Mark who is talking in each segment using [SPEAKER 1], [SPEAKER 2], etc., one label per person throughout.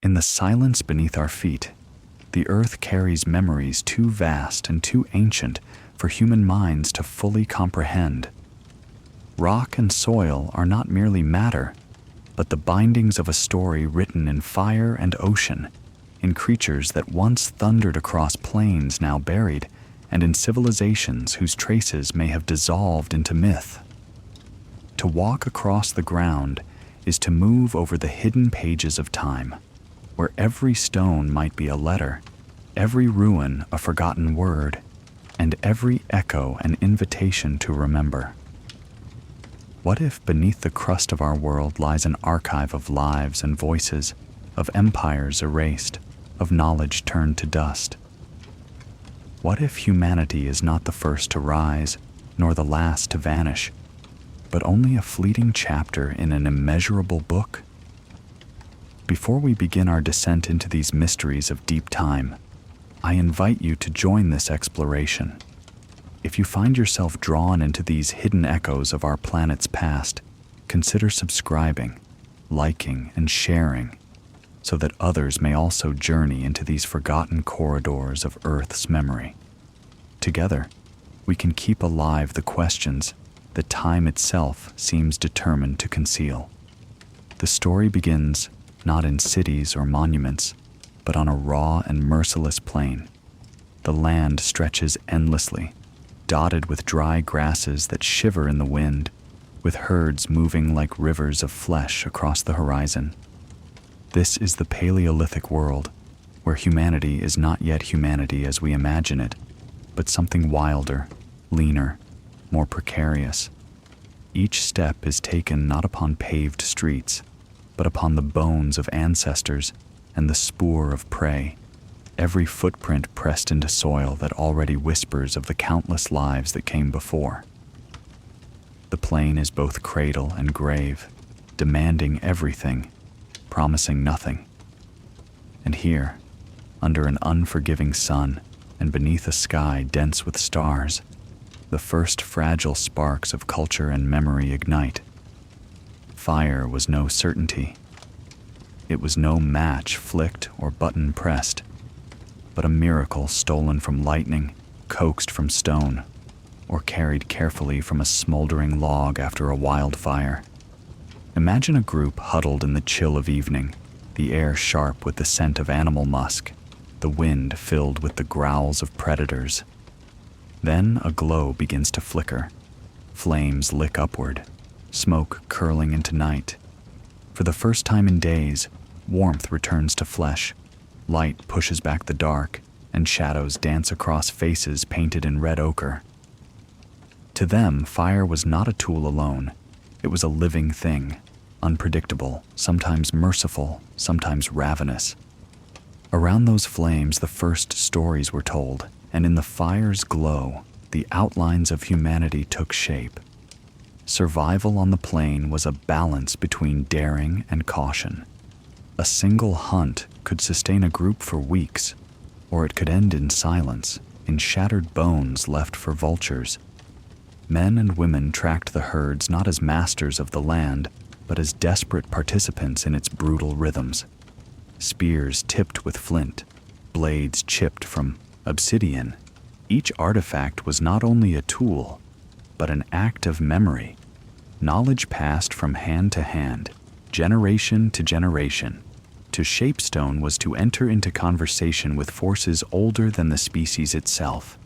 [SPEAKER 1] In the silence beneath our feet, the earth carries memories too vast and too ancient for human minds to fully comprehend. Rock and soil are not merely matter, but the bindings of a story written in fire and ocean, in creatures that once thundered across plains now buried, and in civilizations whose traces may have dissolved into myth. To walk across the ground is to move over the hidden pages of time, where every stone might be a letter, every ruin a forgotten word, and every echo an invitation to remember. What if beneath the crust of our world lies an archive of lives and voices, of empires erased, of knowledge turned to dust? What if humanity is not the first to rise, nor the last to vanish, but only a fleeting chapter in an immeasurable book? Before we begin our descent into these mysteries of deep time, I invite you to join this exploration. If you find yourself drawn into these hidden echoes of our planet's past, consider subscribing, liking, and sharing, so that others may also journey into these forgotten corridors of Earth's memory. Together, we can keep alive the questions that time itself seems determined to conceal. The story begins not in cities or monuments, but on a raw and merciless plain. The land stretches endlessly, dotted with dry grasses that shiver in the wind, with herds moving like rivers of flesh across the horizon. This is the Paleolithic world, where humanity is not yet humanity as we imagine it, but something wilder, leaner, more precarious. Each step is taken not upon paved streets, but upon the bones of ancestors and the spoor of prey, every footprint pressed into soil that already whispers of the countless lives that came before. The plain is both cradle and grave, demanding everything, promising nothing. And here, under an unforgiving sun and beneath a sky dense with stars, the first fragile sparks of culture and memory ignite. Fire was no certainty. It was no match flicked or button pressed, but a miracle stolen from lightning, coaxed from stone, or carried carefully from a smoldering log after a wildfire. Imagine a group huddled in the chill of evening, the air sharp with the scent of animal musk, the wind filled with the growls of predators. Then a glow begins to flicker. Flames lick upward, smoke curling into night. For the first time in days, warmth returns to flesh. Light pushes back the dark, and shadows dance across faces painted in red ochre. To them, fire was not a tool alone. It was a living thing, unpredictable, sometimes merciful, sometimes ravenous. Around those flames, the first stories were told, and in the fire's glow, the outlines of humanity took shape. Survival on the plain was a balance between daring and caution. A single hunt could sustain a group for weeks, or it could end in silence, in shattered bones left for vultures. Men and women tracked the herds not as masters of the land, but as desperate participants in its brutal rhythms. Spears tipped with flint, blades chipped from obsidian. Each artifact was not only a tool, but an act of memory. Knowledge passed from hand to hand, generation to generation. To shape stone was to enter into conversation with forces older than the species itself.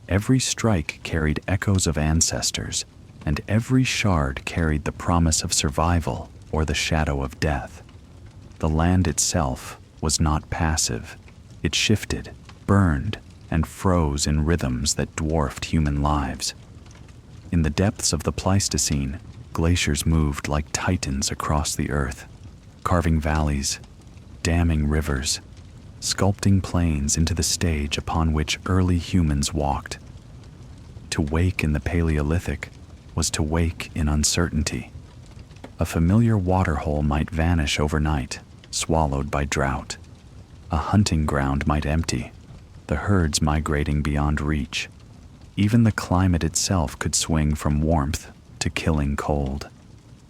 [SPEAKER 1] Every strike carried echoes of ancestors, and every shard carried the promise of survival or the shadow of death. The land itself was not passive. It shifted, burned, and froze in rhythms that dwarfed human lives. In the depths of the Pleistocene, glaciers moved like titans across the earth, carving valleys, damming rivers, sculpting plains into the stage upon which early humans walked. To wake in the Paleolithic was to wake in uncertainty. A familiar waterhole might vanish overnight, swallowed by drought. A hunting ground might empty, the herds migrating beyond reach. Even the climate itself could swing from warmth to killing cold.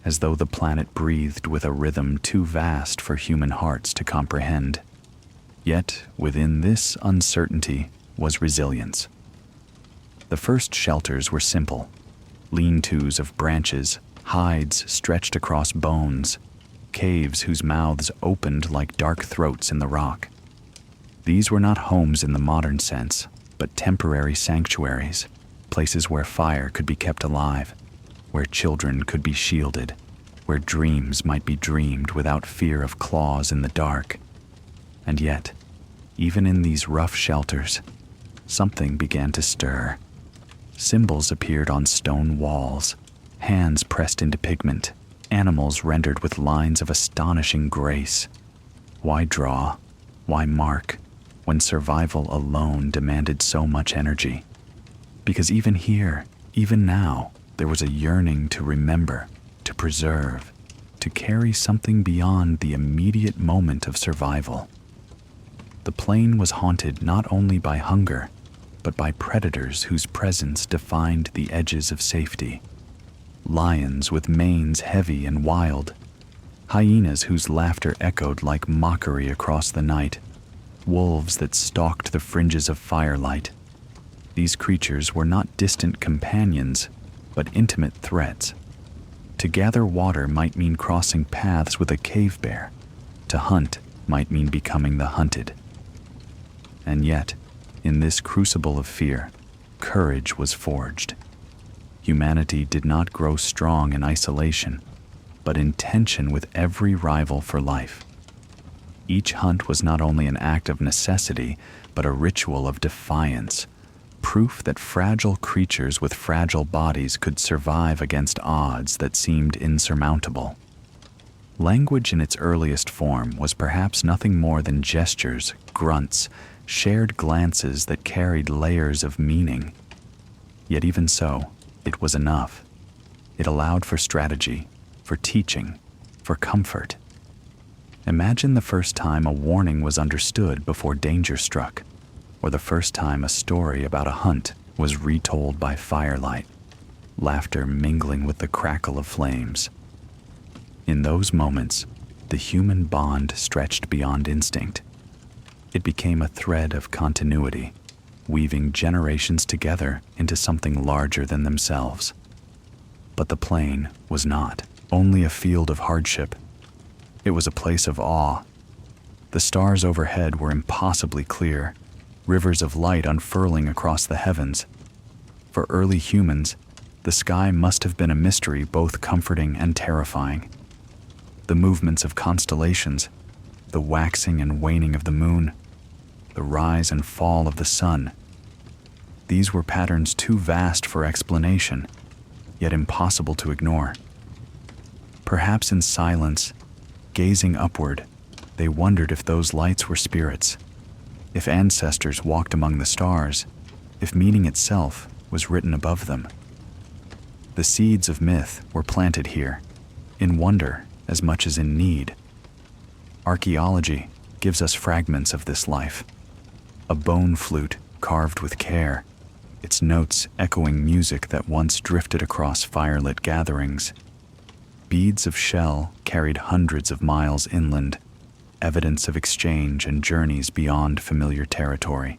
[SPEAKER 1] as though the planet breathed with a rhythm too vast for human hearts to comprehend. Yet, within this uncertainty was resilience. The first shelters were simple, lean-tos of branches, hides stretched across bones, caves whose mouths opened like dark throats in the rock. These were not homes in the modern sense, but temporary sanctuaries, places where fire could be kept alive, where children could be shielded, where dreams might be dreamed without fear of claws in the dark. And yet, even in these rough shelters, something began to stir. Symbols appeared on stone walls, hands pressed into pigment, animals rendered with lines of astonishing grace. Why draw? Why mark, when survival alone demanded so much energy? Because even here, even now, there was a yearning to remember, to preserve, to carry something beyond the immediate moment of survival. The plain was haunted not only by hunger, but by predators whose presence defined the edges of safety. Lions with manes heavy and wild, hyenas whose laughter echoed like mockery across the night, wolves that stalked the fringes of firelight. These creatures were not distant companions, but intimate threats. To gather water might mean crossing paths with a cave bear. To hunt might mean becoming the hunted. And yet, in this crucible of fear, courage was forged. Humanity did not grow strong in isolation, but in tension with every rival for life. Each hunt was not only an act of necessity, but a ritual of defiance, proof that fragile creatures with fragile bodies could survive against odds that seemed insurmountable. Language in its earliest form was perhaps nothing more than gestures, grunts, shared glances that carried layers of meaning. Yet even so, it was enough. It allowed for strategy, for teaching, for comfort. Imagine the first time a warning was understood before danger struck, or the first time a story about a hunt was retold by firelight, laughter mingling with the crackle of flames. In those moments, the human bond stretched beyond instinct. It became a thread of continuity, weaving generations together into something larger than themselves. But the plain was not only a field of hardship. It was a place of awe. The stars overhead were impossibly clear, rivers of light unfurling across the heavens. For early humans, the sky must have been a mystery both comforting and terrifying. The movements of constellations, the waxing and waning of the moon, the rise and fall of the sun. These were patterns too vast for explanation, yet impossible to ignore. Perhaps in silence, gazing upward, they wondered if those lights were spirits, if ancestors walked among the stars, if meaning itself was written above them. The seeds of myth were planted here, in wonder as much as in need. Archaeology gives us fragments of this life. A bone flute carved with care, its notes echoing music that once drifted across firelit gatherings. Beads of shell carried hundreds of miles inland, evidence of exchange and journeys beyond familiar territory.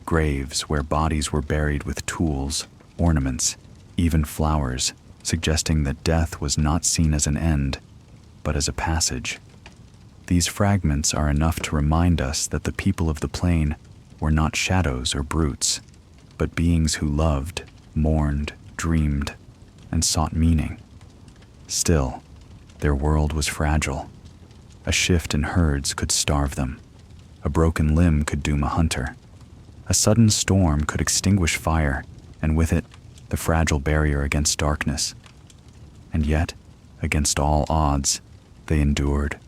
[SPEAKER 1] Graves where bodies were buried with tools, ornaments, even flowers, suggesting that death was not seen as an end, but as a passage. These fragments are enough to remind us that the people of the plain were not shadows or brutes, but beings who loved, mourned, dreamed, and sought meaning. Still, their world was fragile. A shift in herds could starve them. A broken limb could doom a hunter. A sudden storm could extinguish fire, and with it, the fragile barrier against darkness. And yet, against all odds, they endured.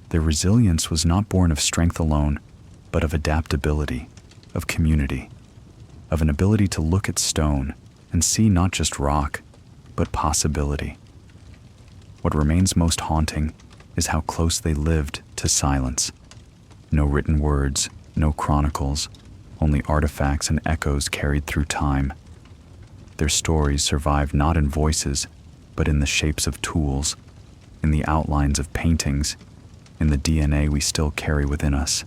[SPEAKER 1] Their resilience was not born of strength alone, but of adaptability, of community, of an ability to look at stone and see not just rock, but possibility. What remains most haunting is how close they lived to silence. No written words, no chronicles, only artifacts and echoes carried through time. Their stories survived not in voices, but in the shapes of tools, in the outlines of paintings, in the DNA we still carry within us.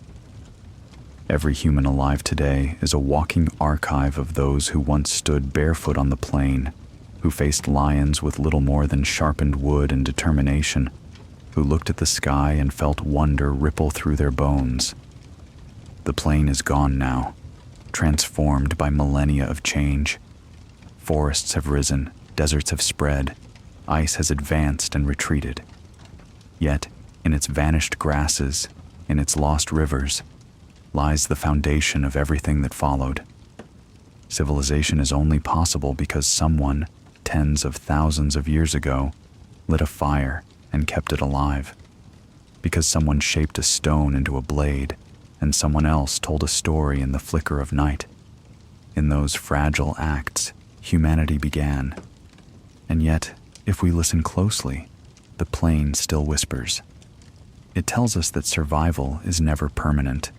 [SPEAKER 1] Every human alive today is a walking archive of those who once stood barefoot on the plain, who faced lions with little more than sharpened wood and determination, who looked at the sky and felt wonder ripple through their bones. The plain is gone now, transformed by millennia of change. Forests have risen, deserts have spread, ice has advanced and retreated. Yet, in its vanished grasses, in its lost rivers, lies the foundation of everything that followed. Civilization is only possible because someone, tens of thousands of years ago, lit a fire and kept it alive. Because someone shaped a stone into a blade, and someone else told a story in the flicker of night. In those fragile acts, humanity began. And yet, if we listen closely, the plain still whispers. It tells us that survival is never permanent,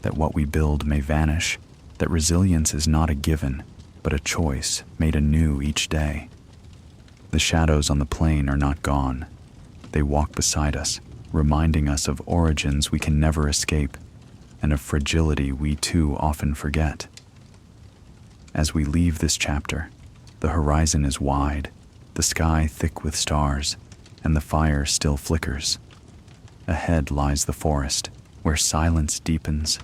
[SPEAKER 1] that what we build may vanish, that resilience is not a given, but a choice made anew each day. The shadows on the plain are not gone. They walk beside us, reminding us of origins we can never escape, and of fragility we too often forget. As we leave this chapter, the horizon is wide, the sky thick with stars, and the fire still flickers. Ahead lies the forest, where silence deepens,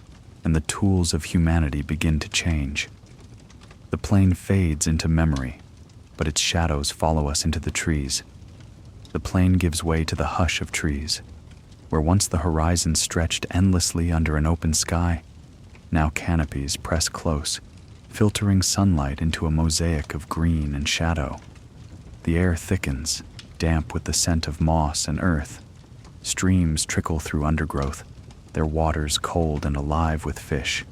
[SPEAKER 1] and the tools of humanity begin to change. The plain fades into memory, but its shadows follow us into the trees. The plain gives way to the hush of trees. Where once the horizon stretched endlessly under an open sky, now canopies press close, filtering sunlight into a mosaic of green and shadow. The air thickens, damp with the scent of moss and earth. Streams trickle through undergrowth, their waters cold and alive with fish.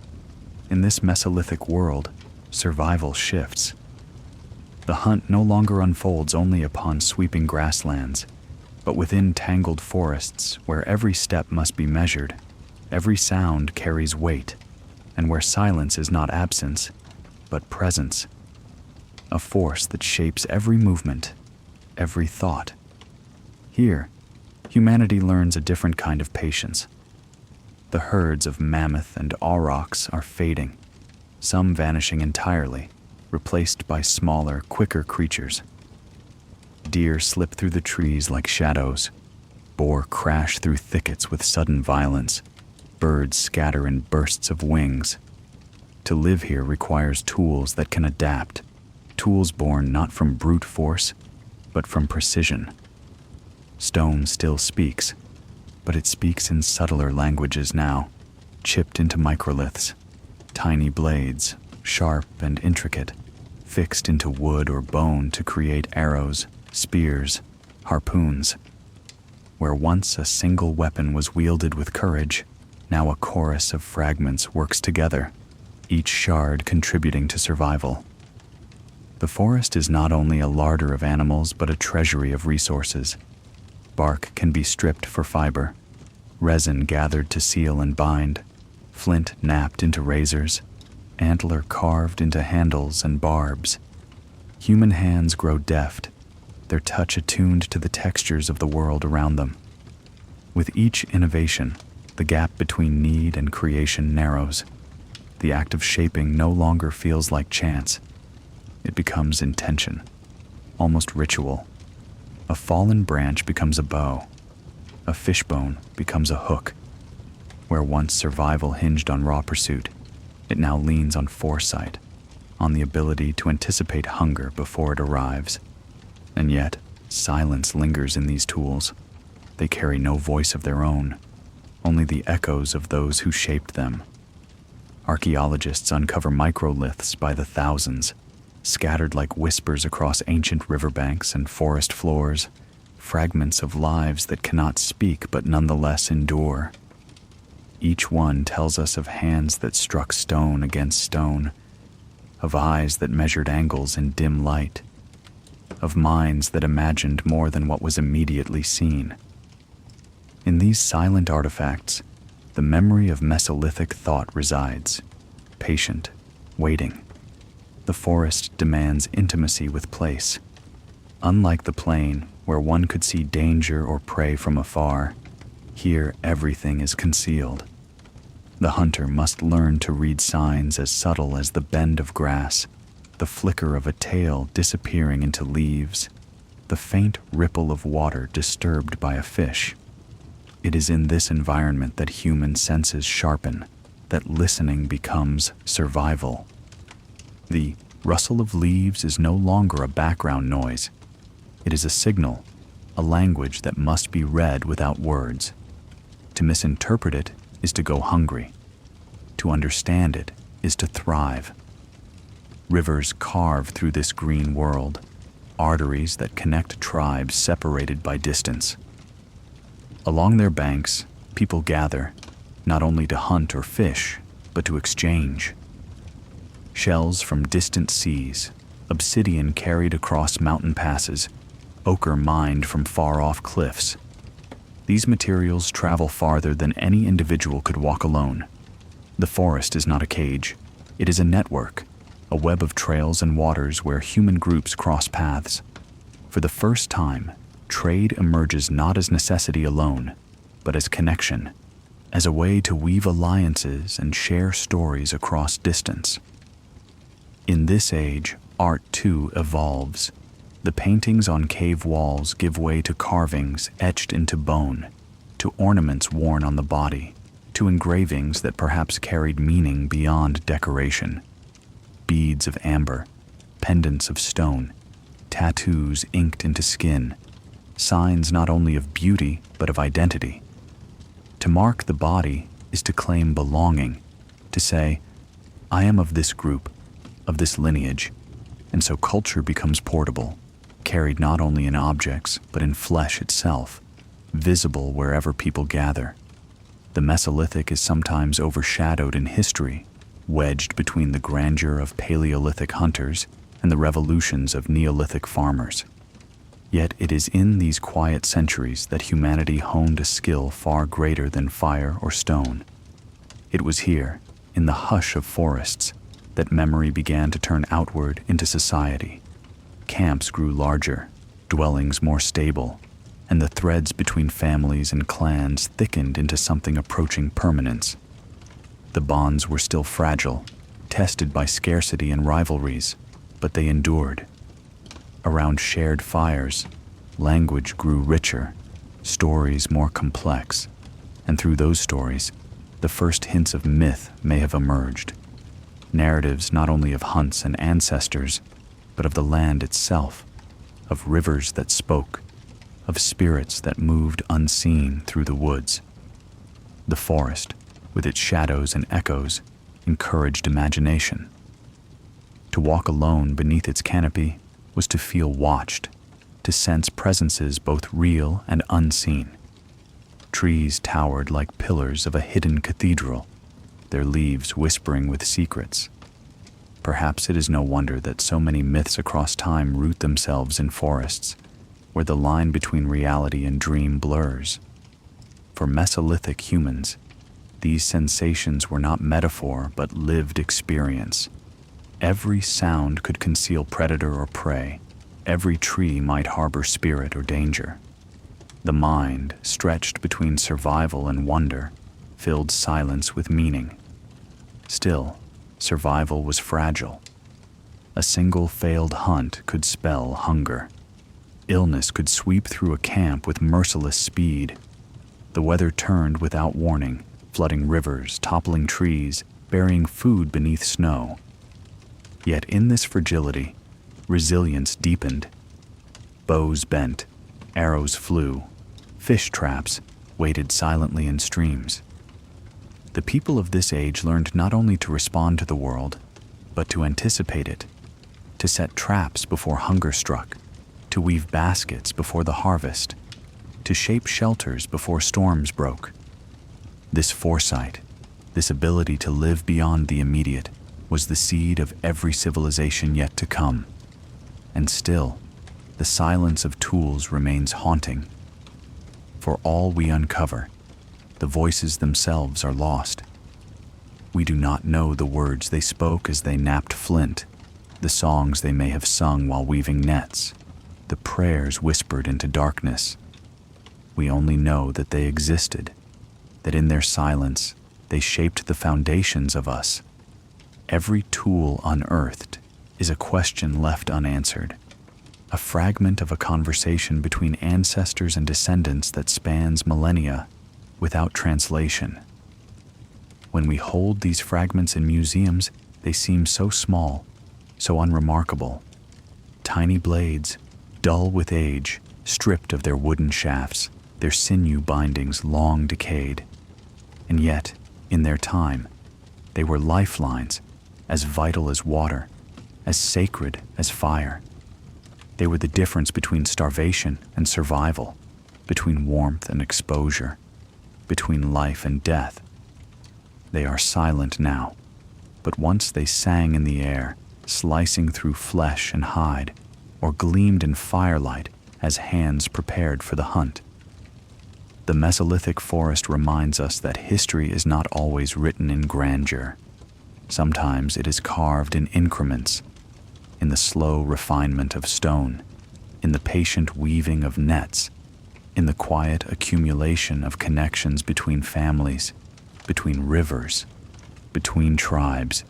[SPEAKER 1] In this Mesolithic world, survival shifts. The hunt no longer unfolds only upon sweeping grasslands, but within tangled forests where every step must be measured, every sound carries weight, and where silence is not absence, but presence, a force that shapes every movement, every thought. Here, humanity learns a different kind of patience. The herds of mammoth and aurochs are fading, some vanishing entirely, replaced by smaller, quicker creatures. Deer slip through the trees like shadows. Boar crash through thickets with sudden violence. Birds scatter in bursts of wings. To live here requires tools that can adapt, tools born not from brute force, but from precision. Stone still speaks, but it speaks in subtler languages now, chipped into microliths, tiny blades, sharp and intricate, fixed into wood or bone to create arrows, spears, harpoons. Where once a single weapon was wielded with courage, now a chorus of fragments works together, each shard contributing to survival. The forest is not only a larder of animals but a treasury of resources. Bark can be stripped for fiber, resin gathered to seal and bind, flint knapped into razors, antler carved into handles and barbs. Human hands grow deft, their touch attuned to the textures of the world around them. With each innovation, the gap between need and creation narrows. The act of shaping no longer feels like chance. It becomes intention, almost ritual. A fallen branch becomes a bow. A fishbone becomes a hook. Where once survival hinged on raw pursuit, it now leans on foresight, on the ability to anticipate hunger before it arrives. And yet, silence lingers in these tools. They carry no voice of their own, only the echoes of those who shaped them. Archaeologists uncover microliths by the thousands, scattered like whispers across ancient riverbanks and forest floors, fragments of lives that cannot speak but nonetheless endure. Each one tells us of hands that struck stone against stone, of eyes that measured angles in dim light, of minds that imagined more than what was immediately seen. In these silent artifacts, the memory of Mesolithic thought resides, patient, waiting. The forest demands intimacy with place. Unlike the plain, where one could see danger or prey from afar, here everything is concealed. The hunter must learn to read signs as subtle as the bend of grass, the flicker of a tail disappearing into leaves, the faint ripple of water disturbed by a fish. It is in this environment that human senses sharpen, that listening becomes survival. The rustle of leaves is no longer a background noise. It is a signal, a language that must be read without words. To misinterpret it is to go hungry. To understand it is to thrive. Rivers carve through this green world, arteries that connect tribes separated by distance. Along their banks, people gather, not only to hunt or fish, but to exchange. Shells from distant seas, obsidian carried across mountain passes, ochre mined from far-off cliffs. These materials travel farther than any individual could walk alone. The forest is not a cage. It is a network, a web of trails and waters where human groups cross paths. For the first time, trade emerges not as necessity alone, but as connection, as a way to weave alliances and share stories across distance. In this age, art too evolves. The paintings on cave walls give way to carvings etched into bone, to ornaments worn on the body, to engravings that perhaps carried meaning beyond decoration. Beads of amber, pendants of stone, tattoos inked into skin, signs not only of beauty but of identity. To mark the body is to claim belonging, to say, I am of this group, of this lineage, and so culture becomes portable, carried not only in objects but in flesh itself, visible wherever people gather. The Mesolithic is sometimes overshadowed in history, wedged between the grandeur of Paleolithic hunters and the revolutions of Neolithic farmers. Yet it is in these quiet centuries that humanity honed a skill far greater than fire or stone. It was here, in the hush of forests, that memory began to turn outward into society. Camps grew larger, dwellings more stable, and the threads between families and clans thickened into something approaching permanence. The bonds were still fragile, tested by scarcity and rivalries, but they endured. Around shared fires, language grew richer, stories more complex, and through those stories, the first hints of myth may have emerged. Narratives not only of hunts and ancestors, but of the land itself, of rivers that spoke, of spirits that moved unseen through the woods. The forest, with its shadows and echoes, encouraged imagination. To walk alone beneath its canopy was to feel watched, to sense presences both real and unseen. Trees towered like pillars of a hidden cathedral, their leaves whispering with secrets. Perhaps it is no wonder that so many myths across time root themselves in forests, where the line between reality and dream blurs. For Mesolithic humans, these sensations were not metaphor but lived experience. Every sound could conceal predator or prey. Every tree might harbor spirit or danger. The mind, stretched between survival and wonder, filled silence with meaning. Still, survival was fragile. A single failed hunt could spell hunger. Illness could sweep through a camp with merciless speed. The weather turned without warning, flooding rivers, toppling trees, burying food beneath snow. Yet in this fragility, resilience deepened. Bows bent, arrows flew, fish traps waited silently in streams. The people of this age learned not only to respond to the world, but to anticipate it, to set traps before hunger struck, to weave baskets before the harvest, to shape shelters before storms broke. This foresight, this ability to live beyond the immediate, was the seed of every civilization yet to come. And still, the silence of tools remains haunting. For all we uncover, the voices themselves are lost. We do not know the words they spoke as they knapped flint, the songs they may have sung while weaving nets. the prayers whispered into darkness. We only know that they existed, that in their silence they shaped the foundations of us. Every tool unearthed is a question left unanswered, a fragment of a conversation between ancestors and descendants that spans millennia without translation. When we hold these fragments in museums, they seem so small, so unremarkable. Tiny blades, dull with age, stripped of their wooden shafts, their sinew bindings long decayed. And yet, in their time, they were lifelines, as vital as water, as sacred as fire. They were the difference between starvation and survival, between warmth and exposure, between life and death. They are silent now, but once they sang in the air, slicing through flesh and hide, or gleamed in firelight as hands prepared for the hunt. The Mesolithic forest reminds us that history is not always written in grandeur. Sometimes it is carved in increments, in the slow refinement of stone, in the patient weaving of nets, in the quiet accumulation of connections between families, between rivers, between tribes.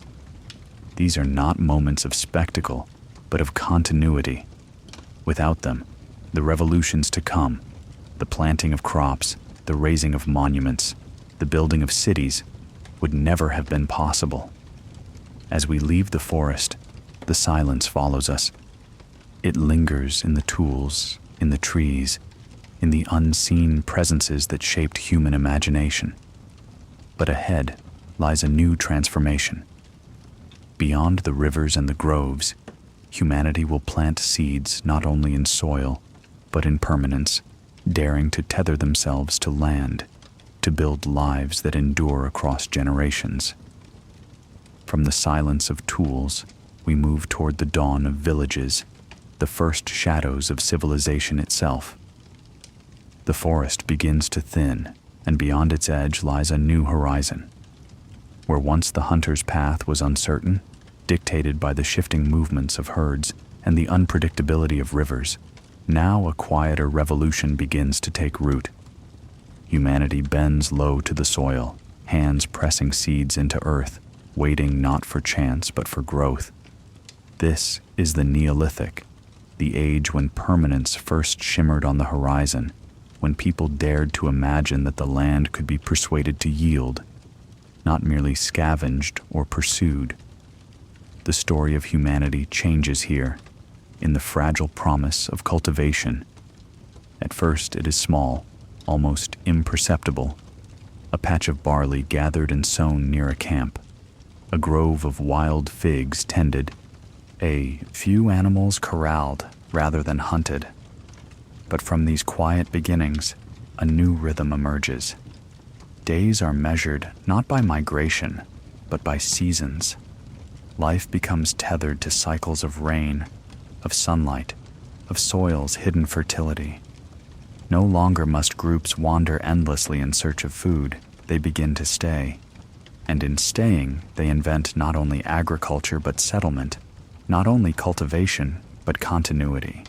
[SPEAKER 1] These are not moments of spectacle, but of continuity. Without them, the revolutions to come, the planting of crops, the raising of monuments, the building of cities, would never have been possible. As we leave the forest, the silence follows us. It lingers in the tools, in the trees, in the unseen presences that shaped human imagination. But ahead lies a new transformation. Beyond the rivers and the groves, humanity will plant seeds not only in soil, but in permanence, daring to tether themselves to land, to build lives that endure across generations. From the silence of tools, we move toward the dawn of villages, the first shadows of civilization itself. The forest begins to thin, and beyond its edge lies a new horizon. Where once the hunter's path was uncertain, dictated by the shifting movements of herds and the unpredictability of rivers, now a quieter revolution begins to take root. Humanity bends low to the soil, hands pressing seeds into earth, waiting not for chance but for growth. This is the Neolithic, the age when permanence first shimmered on the horizon, when people dared to imagine that the land could be persuaded to yield, not merely scavenged or pursued. The story of humanity changes here, in the fragile promise of cultivation. At first it is small, almost imperceptible, a patch of barley gathered and sown near a camp, a grove of wild figs tended, a few animals corralled rather than hunted. But from these quiet beginnings, a new rhythm emerges. Days are measured not by migration, but by seasons. Life becomes tethered to cycles of rain, of sunlight, of soil's hidden fertility. No longer must groups wander endlessly in search of food. They begin to stay. And in staying, they invent not only agriculture but settlement, not only cultivation but continuity.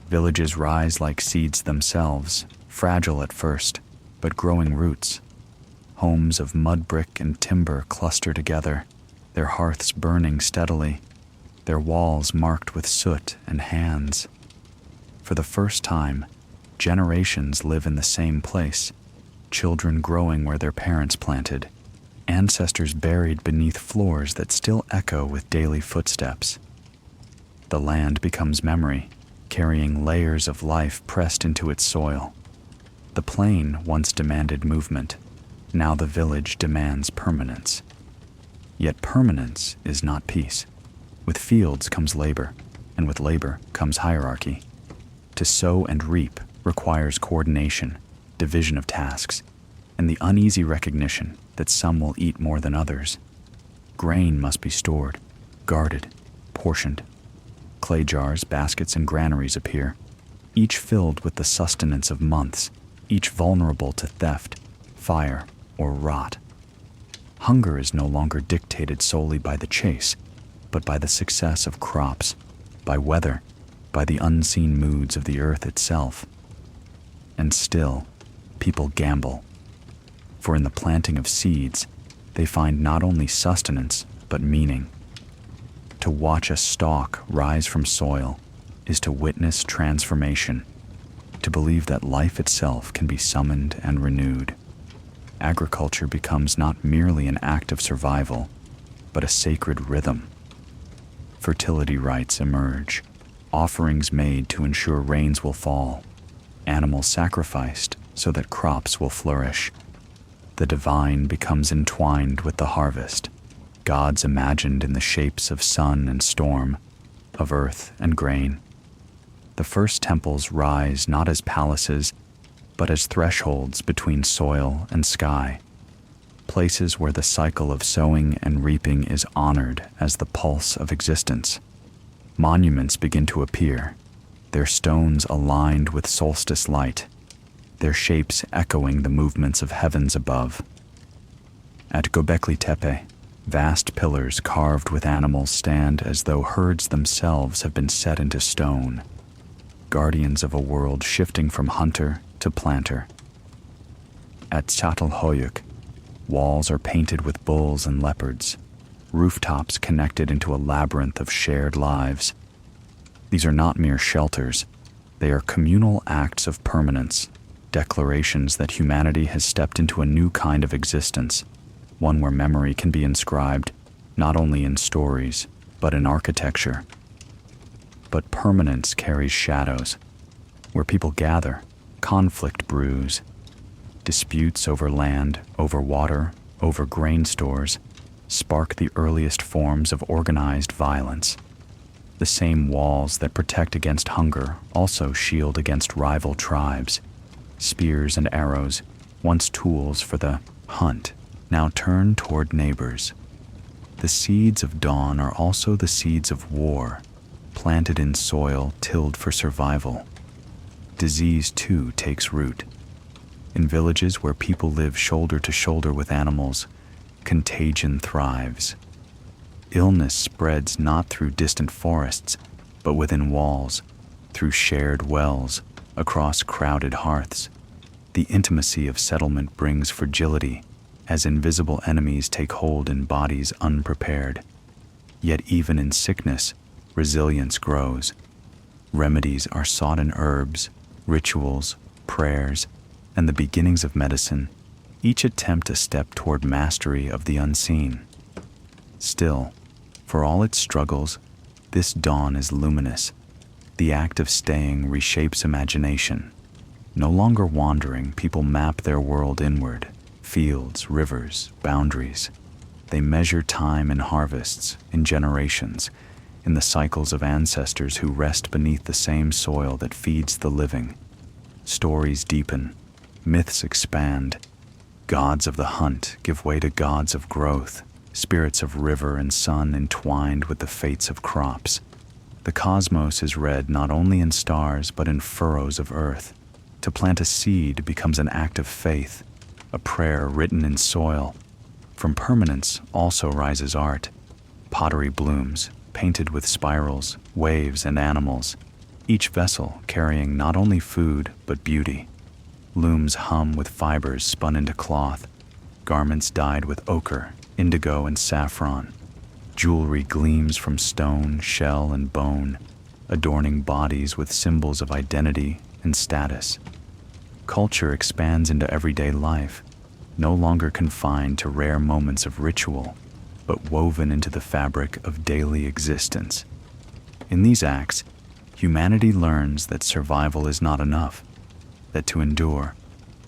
[SPEAKER 1] Villages rise like seeds themselves, fragile at first, but growing roots. Homes of mud brick and timber cluster together, their hearths burning steadily, their walls marked with soot and hands. For the first time, generations live in the same place, children growing where their parents planted, ancestors buried beneath floors that still echo with daily footsteps. The land becomes memory, carrying layers of life pressed into its soil. The plain once demanded movement. Now the village demands permanence. Yet permanence is not peace. With fields comes labor, and with labor comes hierarchy. To sow and reap requires coordination, division of tasks, and the uneasy recognition that some will eat more than others. Grain must be stored, guarded, portioned. Clay jars, baskets, and granaries appear, each filled with the sustenance of months, each vulnerable to theft, fire, or rot. Hunger is no longer dictated solely by the chase, but by the success of crops, by weather, by the unseen moods of the earth itself. And still, people gamble. For in the planting of seeds, they find not only sustenance, but meaning. To watch a stalk rise from soil is to witness transformation, to believe that life itself can be summoned and renewed. Agriculture becomes not merely an act of survival, but a sacred rhythm. Fertility rites emerge, offerings made to ensure rains will fall, animals sacrificed so that crops will flourish. The divine becomes entwined with the harvest, gods imagined in the shapes of sun and storm, of earth and grain. The first temples rise not as palaces, but as thresholds between soil and sky, places where the cycle of sowing and reaping is honored as the pulse of existence. Monuments begin to appear, their stones aligned with solstice light, their shapes echoing the movements of heavens above. At Göbekli Tepe, vast pillars carved with animals stand as though herds themselves have been set into stone, guardians of a world shifting from hunter to planter. At Çatalhöyük, walls are painted with bulls and leopards, rooftops connected into a labyrinth of shared lives. These are not mere shelters, they are communal acts of permanence, declarations that humanity has stepped into a new kind of existence, one where memory can be inscribed not only in stories, but in architecture. But permanence carries shadows. Where people gather, conflict brews. Disputes over land, over water, over grain stores spark the earliest forms of organized violence. The same walls that protect against hunger also shield against rival tribes. Spears and arrows, once tools for the hunt, now turn toward neighbors. The seeds of dawn are also the seeds of war, planted in soil tilled for survival. Disease, too, takes root. In villages where people live shoulder to shoulder with animals, contagion thrives. Illness spreads not through distant forests, but within walls, through shared wells, across crowded hearths. The intimacy of settlement brings fragility, as invisible enemies take hold in bodies unprepared. Yet even in sickness, resilience grows. Remedies are sought in herbs, rituals, prayers, and the beginnings of medicine, each attempt a step toward mastery of the unseen. Still, for all its struggles, this dawn is luminous. The act of staying reshapes imagination. No longer wandering, people map their world inward, fields, rivers, boundaries. They measure time in harvests, in generations, in the cycles of ancestors who rest beneath the same soil that feeds the living. Stories deepen, myths expand. Gods of the hunt give way to gods of growth, spirits of river and sun entwined with the fates of crops. The cosmos is read not only in stars but in furrows of earth. To plant a seed becomes an act of faith, a prayer written in soil. From permanence also rises art. Pottery blooms, painted with spirals, waves, and animals, each vessel carrying not only food but beauty. Looms hum with fibers spun into cloth, garments dyed with ochre, indigo, and saffron. Jewelry gleams from stone, shell, and bone, adorning bodies with symbols of identity and status. Culture expands into everyday life, no longer confined to rare moments of ritual, but woven into the fabric of daily existence. In these acts, humanity learns that survival is not enough, that to endure,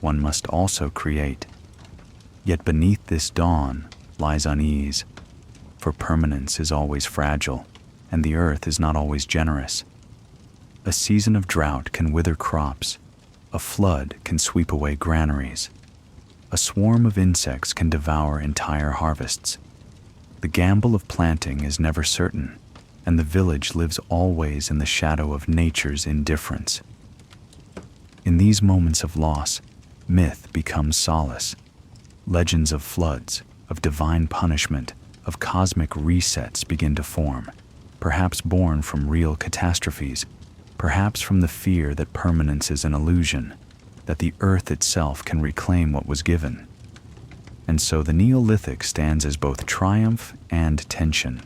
[SPEAKER 1] one must also create. Yet beneath this dawn lies unease, for permanence is always fragile, and the earth is not always generous. A season of drought can wither crops, a flood can sweep away granaries, a swarm of insects can devour entire harvests. The gamble of planting is never certain, and the village lives always in the shadow of nature's indifference. In these moments of loss, myth becomes solace. Legends of floods, of divine punishment, of cosmic resets begin to form, perhaps born from real catastrophes, perhaps from the fear that permanence is an illusion, that the earth itself can reclaim what was given. And so the Neolithic stands as both triumph and tension.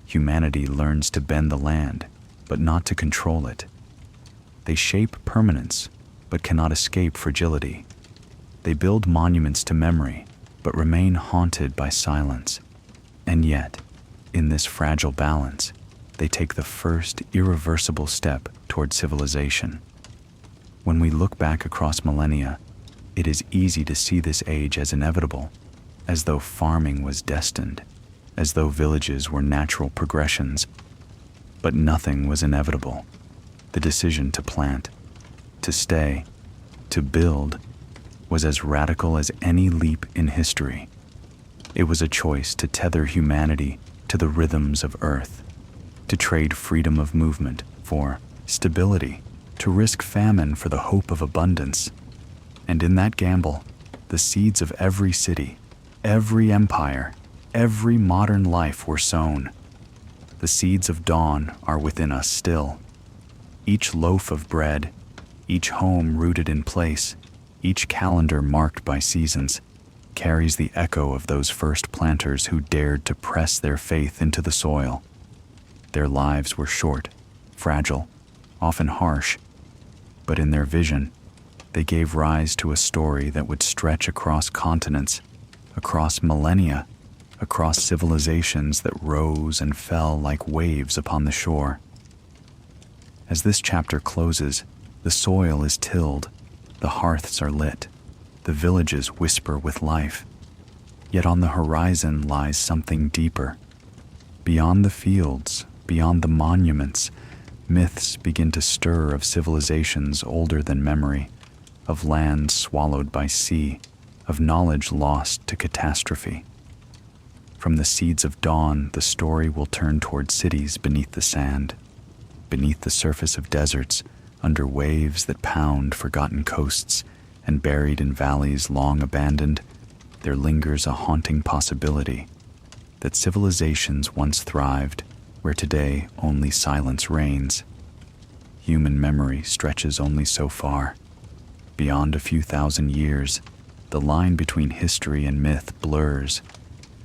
[SPEAKER 1] Humanity learns to bend the land, but not to control it. They shape permanence, but cannot escape fragility. They build monuments to memory, but remain haunted by silence. And yet, in this fragile balance, they take the first irreversible step toward civilization. When we look back across millennia, it is easy to see this age as inevitable, as though farming was destined, as though villages were natural progressions. But nothing was inevitable. The decision to plant, to stay, to build, was as radical as any leap in history. It was a choice to tether humanity to the rhythms of Earth, to trade freedom of movement for stability, to risk famine for the hope of abundance. And in that gamble, the seeds of every city, every empire, every modern life were sown. The seeds of dawn are within us still. Each loaf of bread, each home rooted in place, each calendar marked by seasons, carries the echo of those first planters who dared to press their faith into the soil. Their lives were short, fragile, often harsh, but in their vision, they gave rise to a story that would stretch across continents, across millennia, across civilizations that rose and fell like waves upon the shore. As this chapter closes, the soil is tilled, the hearths are lit, the villages whisper with life. Yet on the horizon lies something deeper. Beyond the fields, beyond the monuments, myths begin to stir of civilizations older than memory, of lands swallowed by sea, of knowledge lost to catastrophe. From the seeds of dawn, the story will turn toward cities beneath the sand, beneath the surface of deserts, under waves that pound forgotten coasts, and buried in valleys long abandoned, there lingers a haunting possibility that civilizations once thrived where today only silence reigns. Human memory stretches only so far. Beyond a few thousand years, the line between history and myth blurs,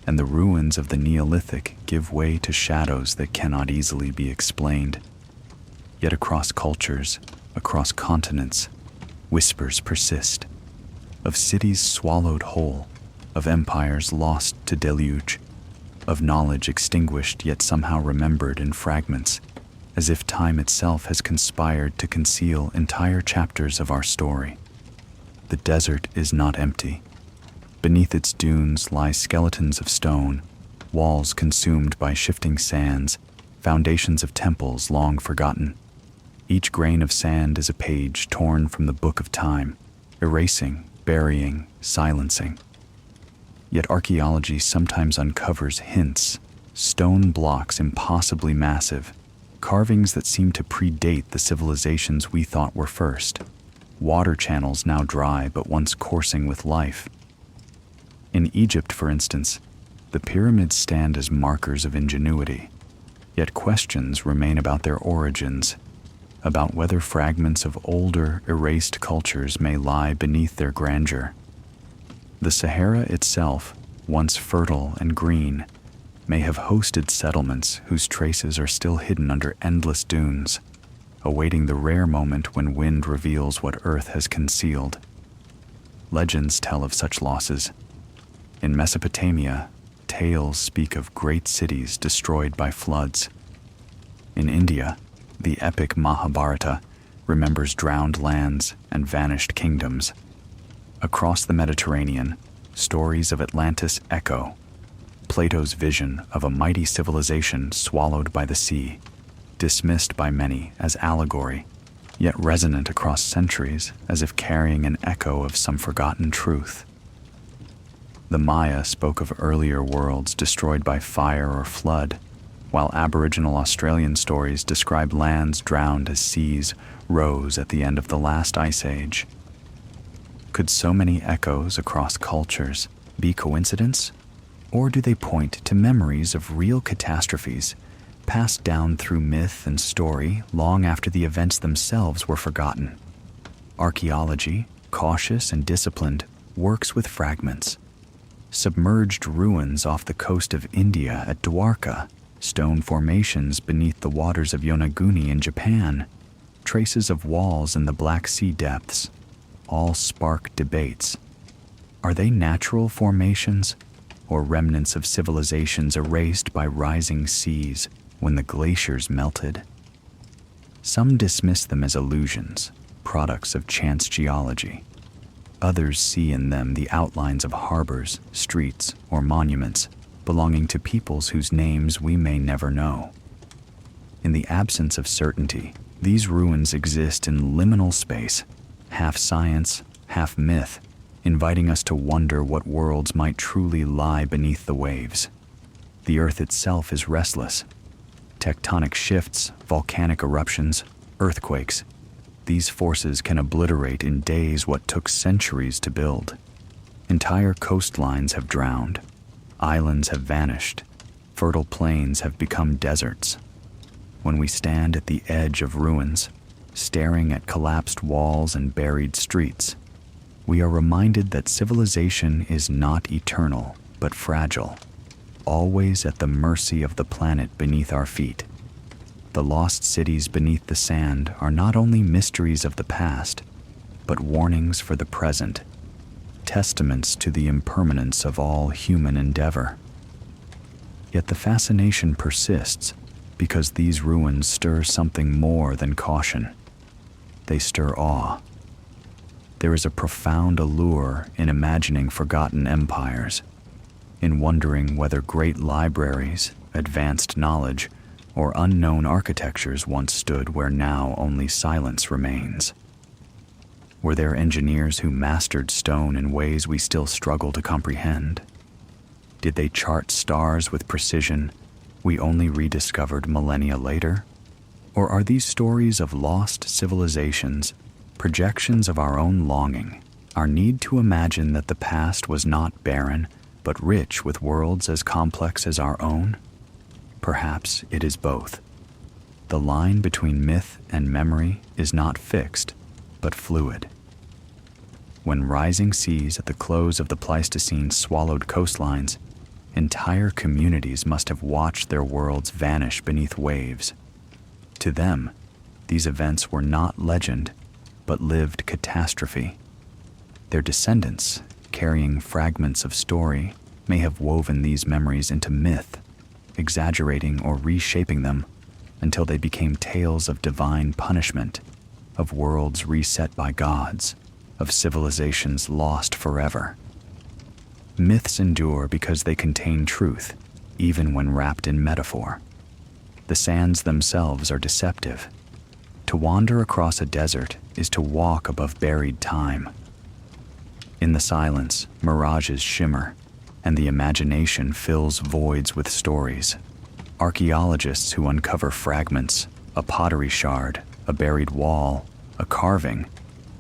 [SPEAKER 1] and the ruins of the Neolithic give way to shadows that cannot easily be explained. Yet across cultures, across continents, whispers persist, of cities swallowed whole, of empires lost to deluge, of knowledge extinguished yet somehow remembered in fragments, as if time itself has conspired to conceal entire chapters of our story. The desert is not empty. Beneath its dunes lie skeletons of stone, walls consumed by shifting sands, foundations of temples long forgotten. Each grain of sand is a page torn from the book of time, erasing, burying, silencing. Yet archaeology sometimes uncovers hints, stone blocks impossibly massive, carvings that seem to predate the civilizations we thought were first, water channels now dry but once coursing with life. In Egypt, for instance, the pyramids stand as markers of ingenuity, yet questions remain about their origins, about whether fragments of older, erased cultures may lie beneath their grandeur. The Sahara itself, once fertile and green, may have hosted settlements whose traces are still hidden under endless dunes, awaiting the rare moment when wind reveals what Earth has concealed. Legends tell of such losses. In Mesopotamia, tales speak of great cities destroyed by floods. In India, the epic Mahabharata remembers drowned lands and vanished kingdoms. Across the Mediterranean, stories of Atlantis echo, Plato's vision of a mighty civilization swallowed by the sea, dismissed by many as allegory, yet resonant across centuries as if carrying an echo of some forgotten truth. The Maya spoke of earlier worlds destroyed by fire or flood, while Aboriginal Australian stories describe lands drowned as seas rose at the end of the last ice age. Could so many echoes across cultures be coincidence? Or do they point to memories of real catastrophes passed down through myth and story long after the events themselves were forgotten. Archaeology, cautious and disciplined, works with fragments. Submerged ruins off the coast of India at Dwarka, stone formations beneath the waters of Yonaguni in Japan, traces of walls in the Black Sea depths, all spark debates. Are they natural formations, or remnants of civilizations erased by rising seas when the glaciers melted? Some dismiss them as illusions, products of chance geology. Others see in them the outlines of harbors, streets, or monuments belonging to peoples whose names we may never know. In the absence of certainty, these ruins exist in liminal space, half science, half myth, inviting us to wonder what worlds might truly lie beneath the waves. The earth itself is restless. Tectonic shifts, volcanic eruptions, earthquakes, these forces can obliterate in days what took centuries to build. Entire coastlines have drowned. Islands have vanished. Fertile plains have become deserts. When we stand at the edge of ruins, staring at collapsed walls and buried streets, we are reminded that civilization is not eternal, but fragile, always at the mercy of the planet beneath our feet. The lost cities beneath the sand are not only mysteries of the past, but warnings for the present, testaments to the impermanence of all human endeavor. Yet the fascination persists because these ruins stir something more than caution. They stir awe. There is a profound allure in imagining forgotten empires, in wondering whether great libraries, advanced knowledge, or unknown architectures once stood where now only silence remains. Were there engineers who mastered stone in ways we still struggle to comprehend? Did they chart stars with precision we only rediscovered millennia later? Or are these stories of lost civilizations projections of our own longing, our need to imagine that the past was not barren, but rich with worlds as complex as our own? Perhaps it is both. The line between myth and memory is not fixed, but fluid. When rising seas at the close of the Pleistocene swallowed coastlines, entire communities must have watched their worlds vanish beneath waves. To them, these events were not legend, but lived catastrophe. Their descendants, carrying fragments of story, may have woven these memories into myth, exaggerating or reshaping them until they became tales of divine punishment, of worlds reset by gods, of civilizations lost forever. Myths endure because they contain truth, even when wrapped in metaphor. The sands themselves are deceptive. To wander across a desert is to walk above buried time. In the silence, mirages shimmer, and the imagination fills voids with stories. Archaeologists who uncover fragments, a pottery shard, a buried wall, a carving,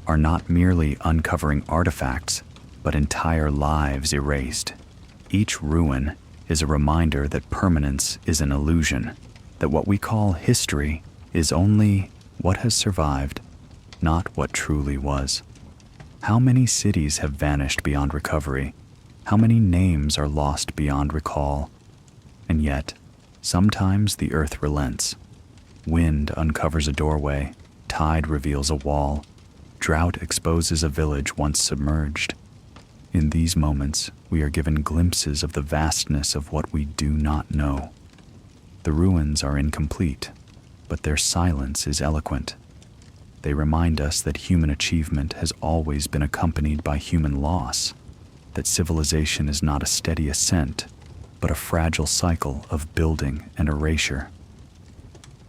[SPEAKER 1] are not merely uncovering artifacts, but entire lives erased. Each ruin is a reminder that permanence is an illusion, that what we call history is only what has survived, not what truly was. How many cities have vanished beyond recovery? How many names are lost beyond recall? And yet, sometimes the earth relents. Wind uncovers a doorway, tide reveals a wall, drought exposes a village once submerged. In these moments, we are given glimpses of the vastness of what we do not know. The ruins are incomplete, but their silence is eloquent. They remind us that human achievement has always been accompanied by human loss, that civilization is not a steady ascent, but a fragile cycle of building and erasure.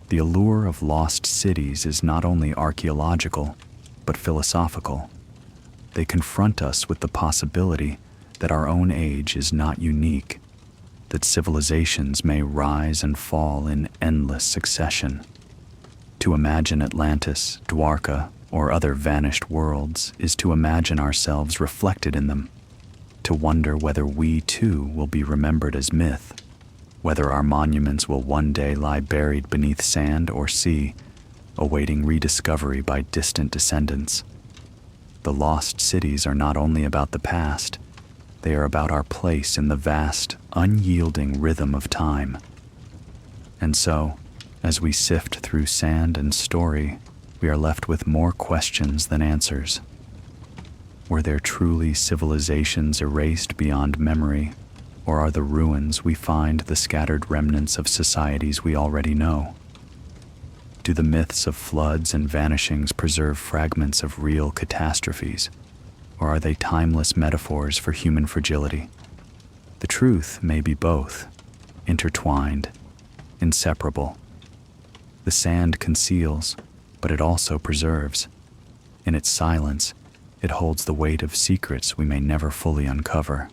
[SPEAKER 1] The allure of lost cities is not only archaeological, but philosophical. They confront us with the possibility that our own age is not unique, that civilizations may rise and fall in endless succession. To imagine Atlantis, Dwarka, or other vanished worlds is to imagine ourselves reflected in them, to wonder whether we too will be remembered as myth, whether our monuments will one day lie buried beneath sand or sea, awaiting rediscovery by distant descendants. The lost cities are not only about the past, they are about our place in the vast, unyielding rhythm of time. And so, as we sift through sand and story, we are left with more questions than answers. Were there truly civilizations erased beyond memory, or are the ruins we find the scattered remnants of societies we already know? Do the myths of floods and vanishings preserve fragments of real catastrophes, or are they timeless metaphors for human fragility? The truth may be both, intertwined, inseparable. The sand conceals, but it also preserves. In its silence, it holds the weight of secrets we may never fully uncover.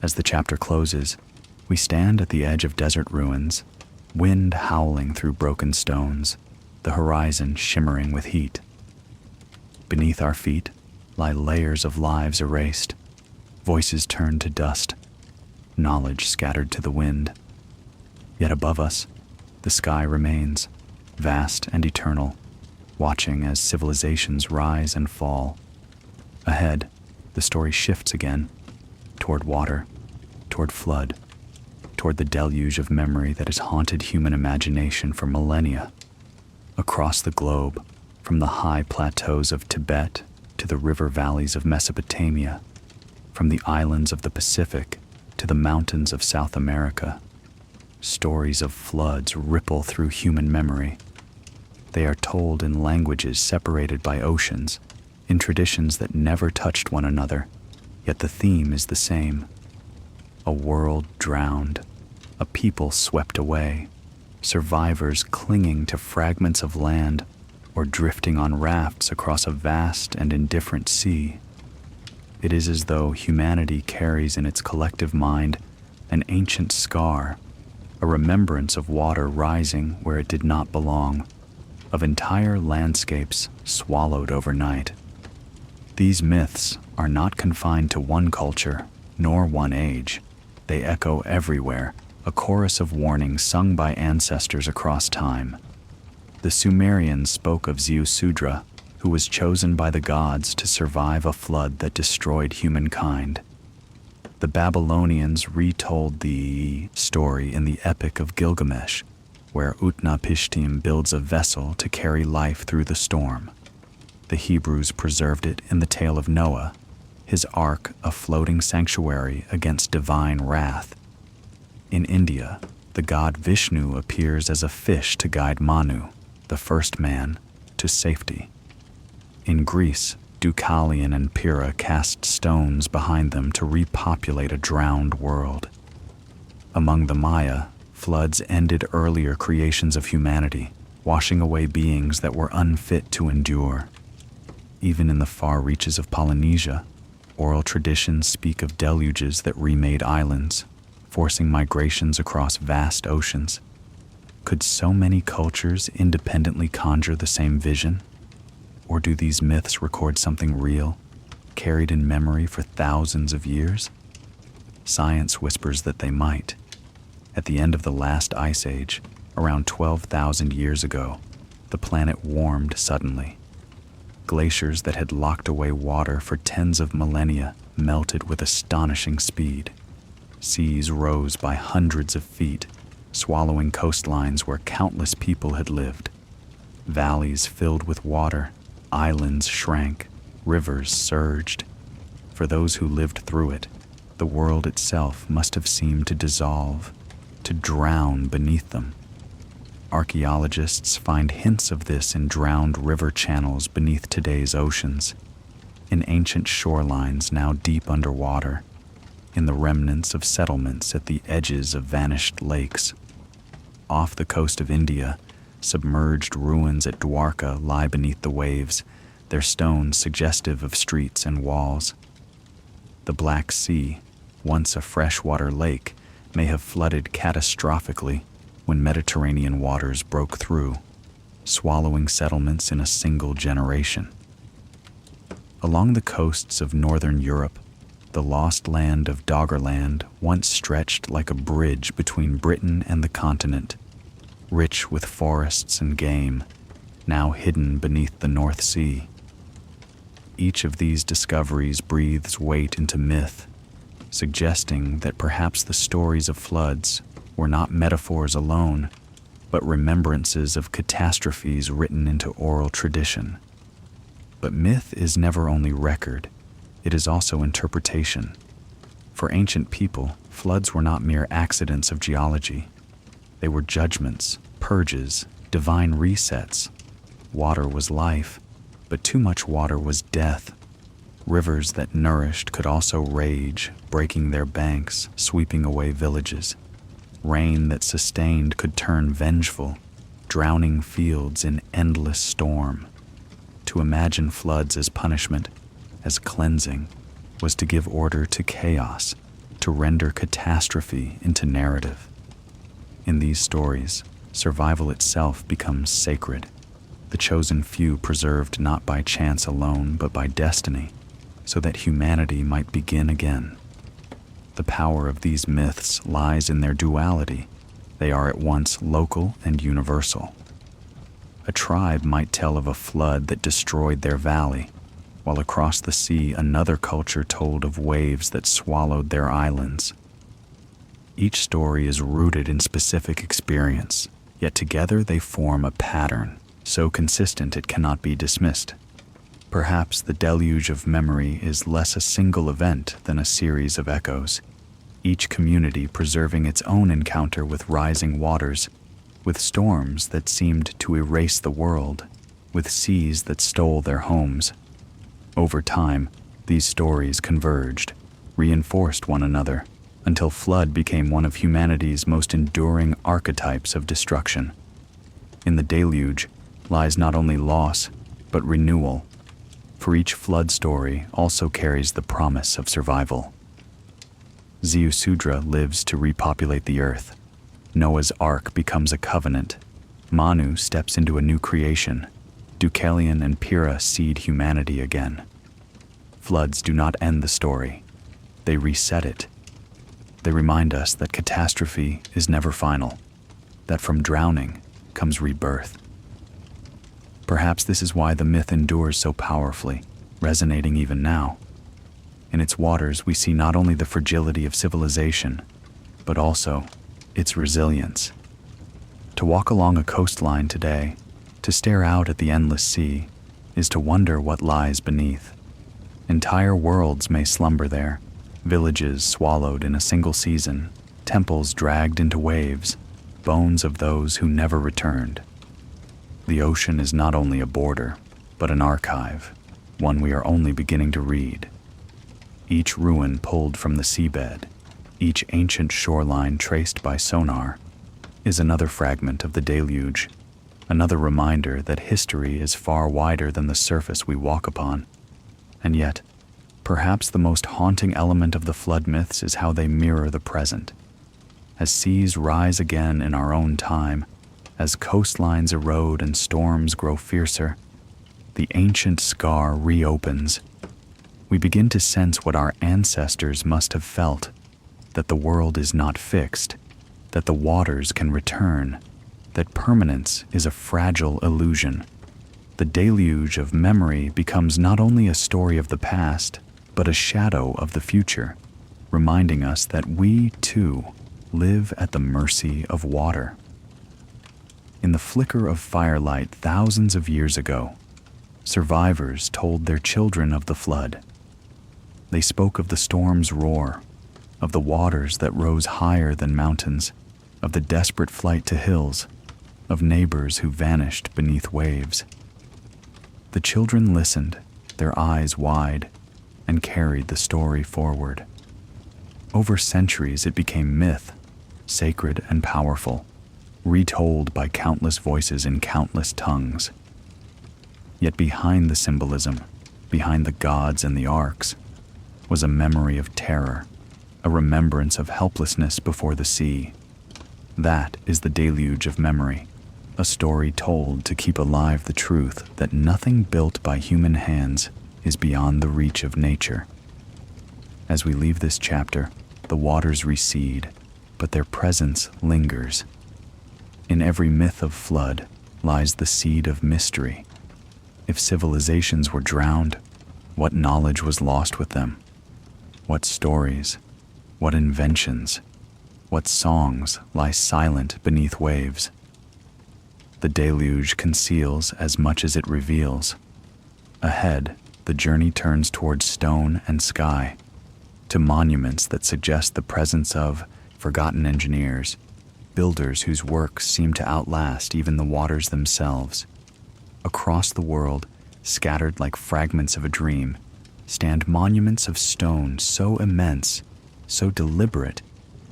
[SPEAKER 1] As the chapter closes, we stand at the edge of desert ruins, wind howling through broken stones, the horizon shimmering with heat. Beneath our feet lie layers of lives erased, voices turned to dust, knowledge scattered to the wind. Yet above us, the sky remains, vast and eternal, watching as civilizations rise and fall. Ahead, the story shifts again, toward water, toward flood, toward the deluge of memory that has haunted human imagination for millennia. Across the globe, from the high plateaus of Tibet to the river valleys of Mesopotamia, from the islands of the Pacific to the mountains of South America, stories of floods ripple through human memory. They are told in languages separated by oceans, in traditions that never touched one another, yet the theme is the same. A world drowned, a people swept away, survivors clinging to fragments of land or drifting on rafts across a vast and indifferent sea. It is as though humanity carries in its collective mind an ancient scar, a remembrance of water rising where it did not belong, of entire landscapes swallowed overnight. These myths are not confined to one culture, nor one age. They echo everywhere, a chorus of warnings sung by ancestors across time. The Sumerians spoke of Ziusudra, who was chosen by the gods to survive a flood that destroyed humankind. The Babylonians retold the story in the Epic of Gilgamesh, where Utnapishtim builds a vessel to carry life through the storm. The Hebrews preserved it in the tale of Noah, his ark a floating sanctuary against divine wrath. In India, the god Vishnu appears as a fish to guide Manu, the first man, to safety. In Greece, Deucalion and Pyrrha cast stones behind them to repopulate a drowned world. Among the Maya, floods ended earlier creations of humanity, washing away beings that were unfit to endure. Even in the far reaches of Polynesia, oral traditions speak of deluges that remade islands, forcing migrations across vast oceans. Could so many cultures independently conjure the same vision? Or do these myths record something real, carried in memory for thousands of years? Science whispers that they might. At the end of the last ice age, around 12,000 years ago, the planet warmed suddenly. Glaciers that had locked away water for tens of millennia melted with astonishing speed. Seas rose by hundreds of feet, swallowing coastlines where countless people had lived. Valleys filled with water, islands shrank, rivers surged. For those who lived through it, the world itself must have seemed to dissolve, to drown beneath them. Archaeologists find hints of this in drowned river channels beneath today's oceans, in ancient shorelines now deep underwater, in the remnants of settlements at the edges of vanished lakes. Off the coast of India, submerged ruins at Dwarka lie beneath the waves, their stones suggestive of streets and walls. The Black Sea, once a freshwater lake, may have flooded catastrophically when Mediterranean waters broke through, swallowing settlements in a single generation. Along the coasts of northern Europe, the lost land of Doggerland once stretched like a bridge between Britain and the continent, rich with forests and game, now hidden beneath the North Sea. Each of these discoveries breathes weight into myth, suggesting that perhaps the stories of floods were not metaphors alone, but remembrances of catastrophes written into oral tradition. But myth is never only record, it is also interpretation. For ancient people, floods were not mere accidents of geology. They were judgments, purges, divine resets. Water was life, but too much water was death. Rivers that nourished could also rage, breaking their banks, sweeping away villages. Rain that sustained could turn vengeful, drowning fields in endless storm. To imagine floods as punishment, as cleansing, was to give order to chaos, to render catastrophe into narrative. In these stories, survival itself becomes sacred, the chosen few preserved not by chance alone but by destiny, so that humanity might begin again. The power of these myths lies in their duality. They are at once local and universal. A tribe might tell of a flood that destroyed their valley, while across the sea another culture told of waves that swallowed their islands. Each story is rooted in specific experience, yet together they form a pattern, so consistent it cannot be dismissed. Perhaps the deluge of memory is less a single event than a series of echoes, each community preserving its own encounter with rising waters, with storms that seemed to erase the world, with seas that stole their homes. Over time, these stories converged, reinforced one another, until flood became one of humanity's most enduring archetypes of destruction. In the deluge lies not only loss, but renewal, for each flood story also carries the promise of survival. Ziusudra lives to repopulate the earth. Noah's Ark becomes a covenant. Manu steps into a new creation. Deucalion and Pyrrha seed humanity again. Floods do not end the story. They reset it. They remind us that catastrophe is never final, that from drowning comes rebirth. Perhaps this is why the myth endures so powerfully, resonating even now. In its waters, we see not only the fragility of civilization, but also its resilience. To walk along a coastline today, to stare out at the endless sea, is to wonder what lies beneath. Entire worlds may slumber there, villages swallowed in a single season, temples dragged into waves, bones of those who never returned. The ocean is not only a border, but an archive, one we are only beginning to read. Each ruin pulled from the seabed, each ancient shoreline traced by sonar, is another fragment of the deluge, another reminder that history is far wider than the surface we walk upon. And yet, perhaps the most haunting element of the flood myths is how they mirror the present. As seas rise again in our own time, as coastlines erode and storms grow fiercer, the ancient scar reopens. We begin to sense what our ancestors must have felt, that the world is not fixed, that the waters can return, that permanence is a fragile illusion. The deluge of memory becomes not only a story of the past, but a shadow of the future, reminding us that we, too, live at the mercy of water. In the flicker of firelight thousands of years ago, survivors told their children of the flood. They spoke of the storm's roar, of the waters that rose higher than mountains, of the desperate flight to hills, of neighbors who vanished beneath waves. The children listened, their eyes wide, and carried the story forward. Over centuries it became myth, sacred and powerful, retold by countless voices in countless tongues. Yet behind the symbolism, behind the gods and the arks, was a memory of terror, a remembrance of helplessness before the sea. That is the deluge of memory, a story told to keep alive the truth that nothing built by human hands is beyond the reach of nature. As we leave this chapter, the waters recede, but their presence lingers. In every myth of flood lies the seed of mystery. If civilizations were drowned, what knowledge was lost with them? What stories, what inventions, what songs lie silent beneath waves? The deluge conceals as much as it reveals. Ahead, the journey turns towards stone and sky, to monuments that suggest the presence of forgotten engineers, builders whose works seem to outlast even the waters themselves. Across the world, scattered like fragments of a dream, stand monuments of stone so immense, so deliberate,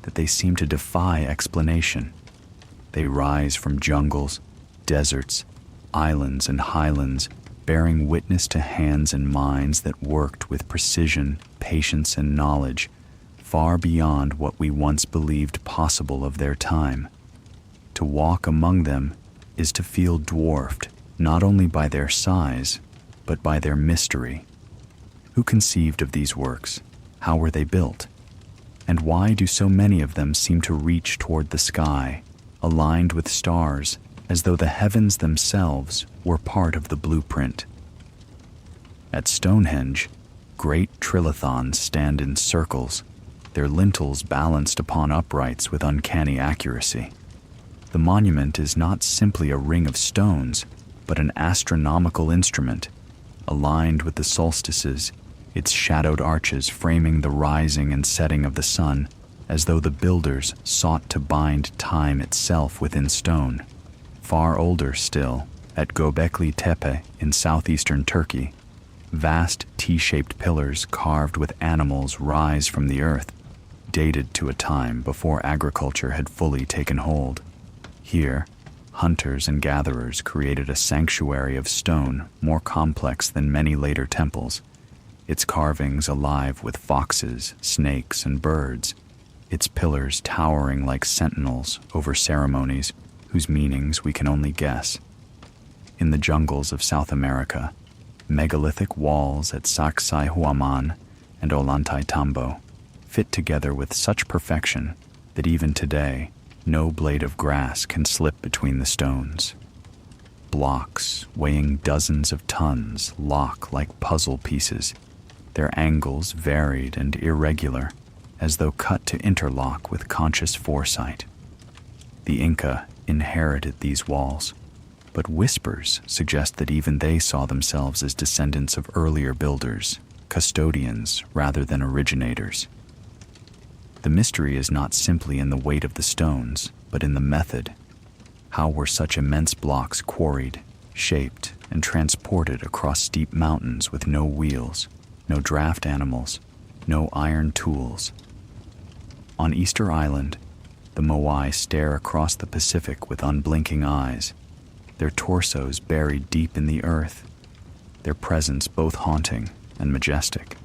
[SPEAKER 1] that they seem to defy explanation. They rise from jungles, deserts, islands, and highlands, bearing witness to hands and minds that worked with precision, patience, and knowledge, far beyond what we once believed possible of their time. To walk among them is to feel dwarfed, not only by their size, but by their mystery. Who conceived of these works? How were they built? And why do so many of them seem to reach toward the sky, aligned with stars, as though the heavens themselves were part of the blueprint? At Stonehenge, great trilithons stand in circles, their lintels balanced upon uprights with uncanny accuracy. The monument is not simply a ring of stones, but an astronomical instrument, aligned with the solstices, its shadowed arches framing the rising and setting of the sun, as though the builders sought to bind time itself within stone. Far older still, at Göbekli Tepe in southeastern Turkey, vast T-shaped pillars carved with animals rise from the earth, dated to a time before agriculture had fully taken hold. Here, hunters and gatherers created a sanctuary of stone more complex than many later temples, its carvings alive with foxes, snakes, and birds, its pillars towering like sentinels over ceremonies whose meanings we can only guess. In the jungles of South America, megalithic walls at Sacsayhuaman and Ollantaytambo fit together with such perfection that even today, no blade of grass can slip between the stones. Blocks weighing dozens of tons lock like puzzle pieces, their angles varied and irregular, as though cut to interlock with conscious foresight. The Inca inherited these walls, but whispers suggest that even they saw themselves as descendants of earlier builders, custodians rather than originators. The mystery is not simply in the weight of the stones, but in the method. How were such immense blocks quarried, shaped, and transported across steep mountains with no wheels, no draft animals, no iron tools? On Easter Island, the Moai stare across the Pacific with unblinking eyes, their torsos buried deep in the earth, their presence both haunting and majestic.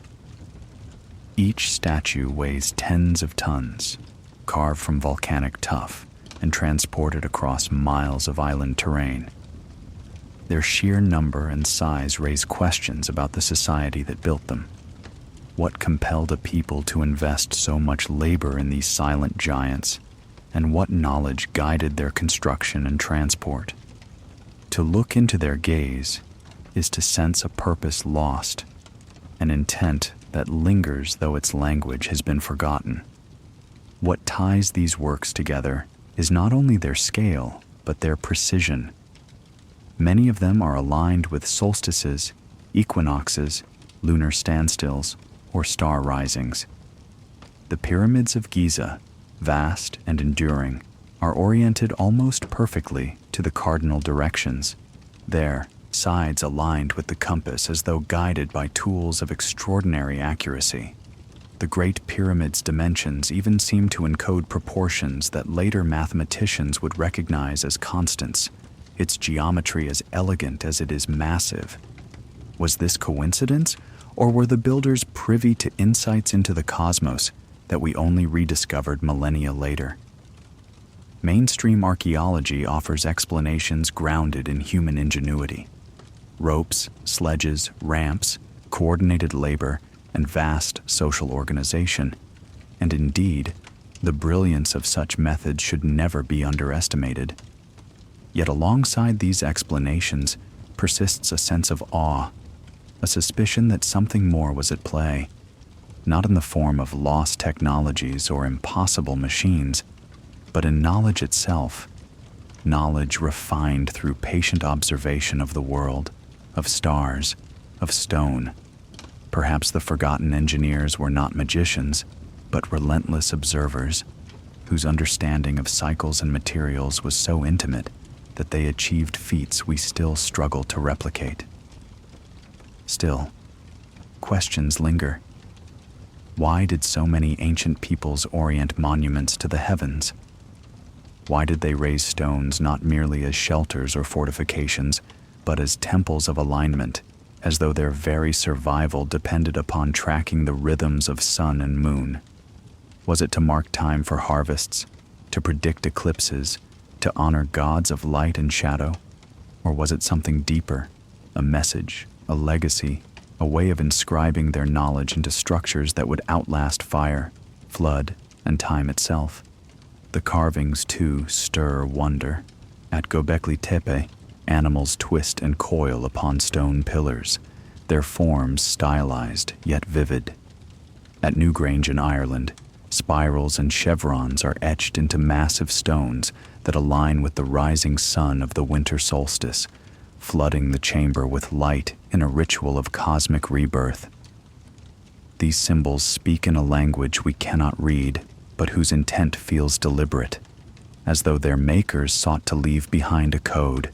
[SPEAKER 1] Each statue weighs tens of tons, carved from volcanic tuff and transported across miles of island terrain. Their sheer number and size raise questions about the society that built them. What compelled a people to invest so much labor in these silent giants, and what knowledge guided their construction and transport? To look into their gaze is to sense a purpose lost, an intent that lingers though its language has been forgotten. What ties these works together is not only their scale, but their precision. Many of them are aligned with solstices, equinoxes, lunar standstills, or star risings. The pyramids of Giza, vast and enduring, are oriented almost perfectly to the cardinal directions, their sides aligned with the compass as though guided by tools of extraordinary accuracy. The Great Pyramid's dimensions even seem to encode proportions that later mathematicians would recognize as constants, its geometry as elegant as it is massive. Was this coincidence, or were the builders privy to insights into the cosmos that we only rediscovered millennia later? Mainstream archaeology offers explanations grounded in human ingenuity. Ropes, sledges, ramps, coordinated labor, and vast social organization, and indeed, the brilliance of such methods should never be underestimated. Yet alongside these explanations persists a sense of awe, a suspicion that something more was at play, not in the form of lost technologies or impossible machines, but in knowledge itself, knowledge refined through patient observation of the world, of stars, of stone. Perhaps the forgotten engineers were not magicians, but relentless observers, whose understanding of cycles and materials was so intimate that they achieved feats we still struggle to replicate. Still, questions linger. Why did so many ancient peoples orient monuments to the heavens? Why did they raise stones not merely as shelters or fortifications, but as temples of alignment, as though their very survival depended upon tracking the rhythms of sun and moon? Was it to mark time for harvests, to predict eclipses, to honor gods of light and shadow? Or was it something deeper, a message, a legacy, a way of inscribing their knowledge into structures that would outlast fire, flood, and time itself? The carvings, too, stir wonder. At Göbekli Tepe, animals twist and coil upon stone pillars, their forms stylized yet vivid. At Newgrange in Ireland, spirals and chevrons are etched into massive stones that align with the rising sun of the winter solstice, flooding the chamber with light in a ritual of cosmic rebirth. These symbols speak in a language we cannot read, but whose intent feels deliberate, as though their makers sought to leave behind a code,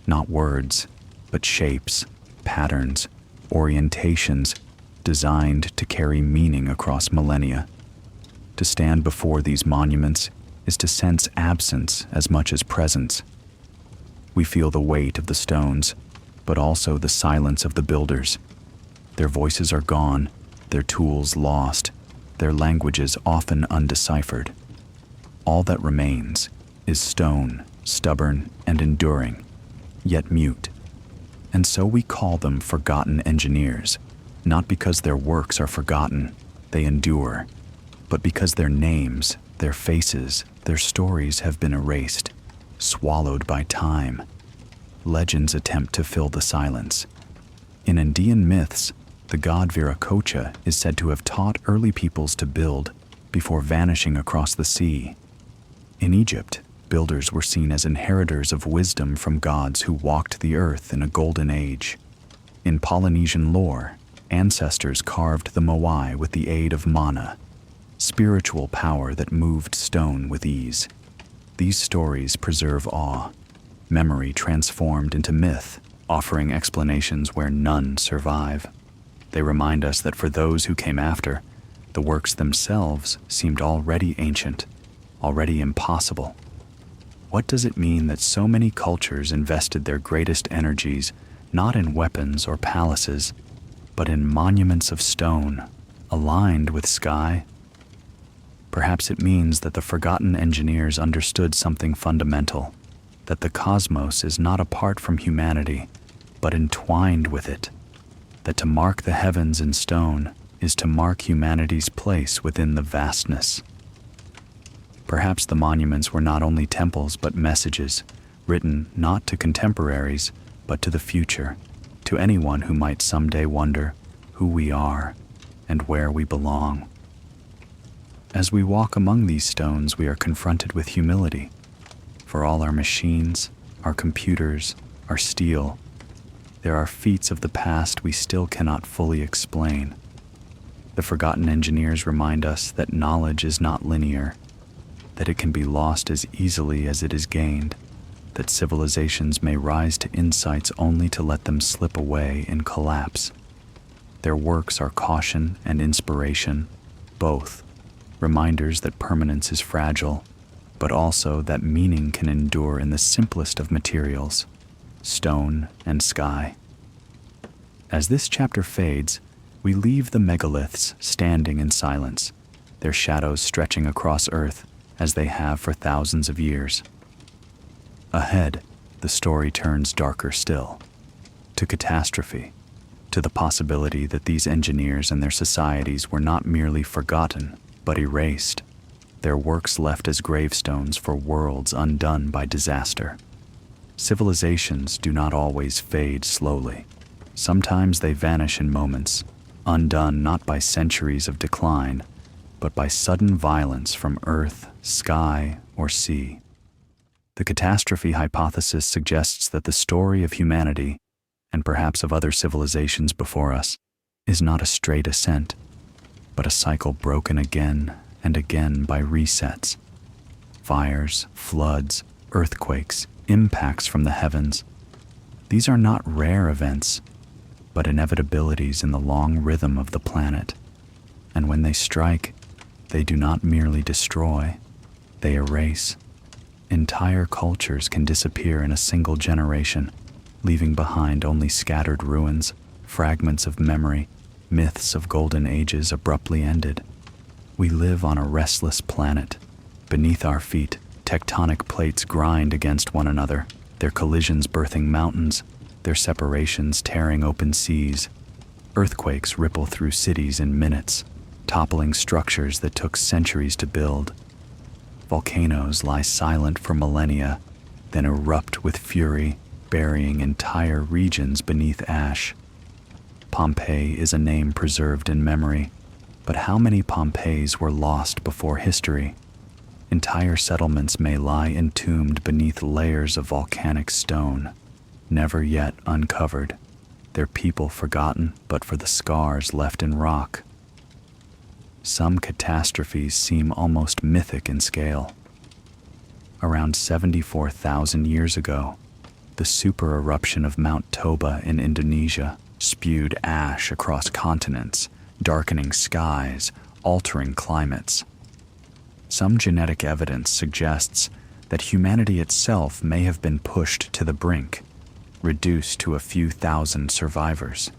[SPEAKER 1] not words, but shapes, patterns, orientations designed to carry meaning across millennia. To stand before these monuments is to sense absence as much as presence. We feel the weight of the stones, but also the silence of the builders. Their voices are gone, their tools lost, their languages often undeciphered. All that remains is stone, stubborn and enduring, yet mute. And so we call them forgotten engineers, not because their works are forgotten, they endure, but because their names, their faces, their stories have been erased, swallowed by time. Legends attempt to fill the silence. In Andean myths, the god Viracocha is said to have taught early peoples to build before vanishing across the sea. In Egypt, builders were seen as inheritors of wisdom from gods who walked the earth in a golden age. In Polynesian lore, ancestors carved the moai with the aid of mana, spiritual power that moved stone with ease. These stories preserve awe, memory transformed into myth, offering explanations where none survive. They remind us that for those who came after, the works themselves seemed already ancient, already impossible. What does it mean that so many cultures invested their greatest energies not in weapons or palaces, but in monuments of stone, aligned with sky? Perhaps it means that the forgotten engineers understood something fundamental, that the cosmos is not apart from humanity, but entwined with it, that to mark the heavens in stone is to mark humanity's place within the vastness. Perhaps the monuments were not only temples but messages, written not to contemporaries, but to the future, to anyone who might someday wonder who we are and where we belong. As we walk among these stones, we are confronted with humility. For all our machines, our computers, our steel, there are feats of the past we still cannot fully explain. The forgotten engineers remind us that knowledge is not linear, that it can be lost as easily as it is gained, that civilizations may rise to insights only to let them slip away in collapse. Their works are caution and inspiration, both, reminders that permanence is fragile, but also that meaning can endure in the simplest of materials, stone and sky. As this chapter fades, we leave the megaliths standing in silence, their shadows stretching across Earth as they have for thousands of years. Ahead, the story turns darker still, to catastrophe, to the possibility that these engineers and their societies were not merely forgotten, but erased, their works left as gravestones for worlds undone by disaster. Civilizations do not always fade slowly. Sometimes they vanish in moments, undone not by centuries of decline, but by sudden violence from earth, sky, or sea. The catastrophe hypothesis suggests that the story of humanity, and perhaps of other civilizations before us, is not a straight ascent, but a cycle broken again and again by resets. Fires, floods, earthquakes, impacts from the heavens. These are not rare events, but inevitabilities in the long rhythm of the planet. And when they strike, they do not merely destroy, they erase. Entire cultures can disappear in a single generation, leaving behind only scattered ruins, fragments of memory, myths of golden ages abruptly ended. We live on a restless planet. Beneath our feet, tectonic plates grind against one another, their collisions birthing mountains, their separations tearing open seas. Earthquakes ripple through cities in minutes, toppling structures that took centuries to build. Volcanoes lie silent for millennia, then erupt with fury, burying entire regions beneath ash. Pompeii is a name preserved in memory, but how many Pompeiis were lost before history? Entire settlements may lie entombed beneath layers of volcanic stone, never yet uncovered, their people forgotten but for the scars left in rock. Some catastrophes seem almost mythic in scale. Around 74,000 years ago, the super-eruption of Mount Toba in Indonesia spewed ash across continents, darkening skies, altering climates. Some genetic evidence suggests that humanity itself may have been pushed to the brink, reduced to a few thousand survivors.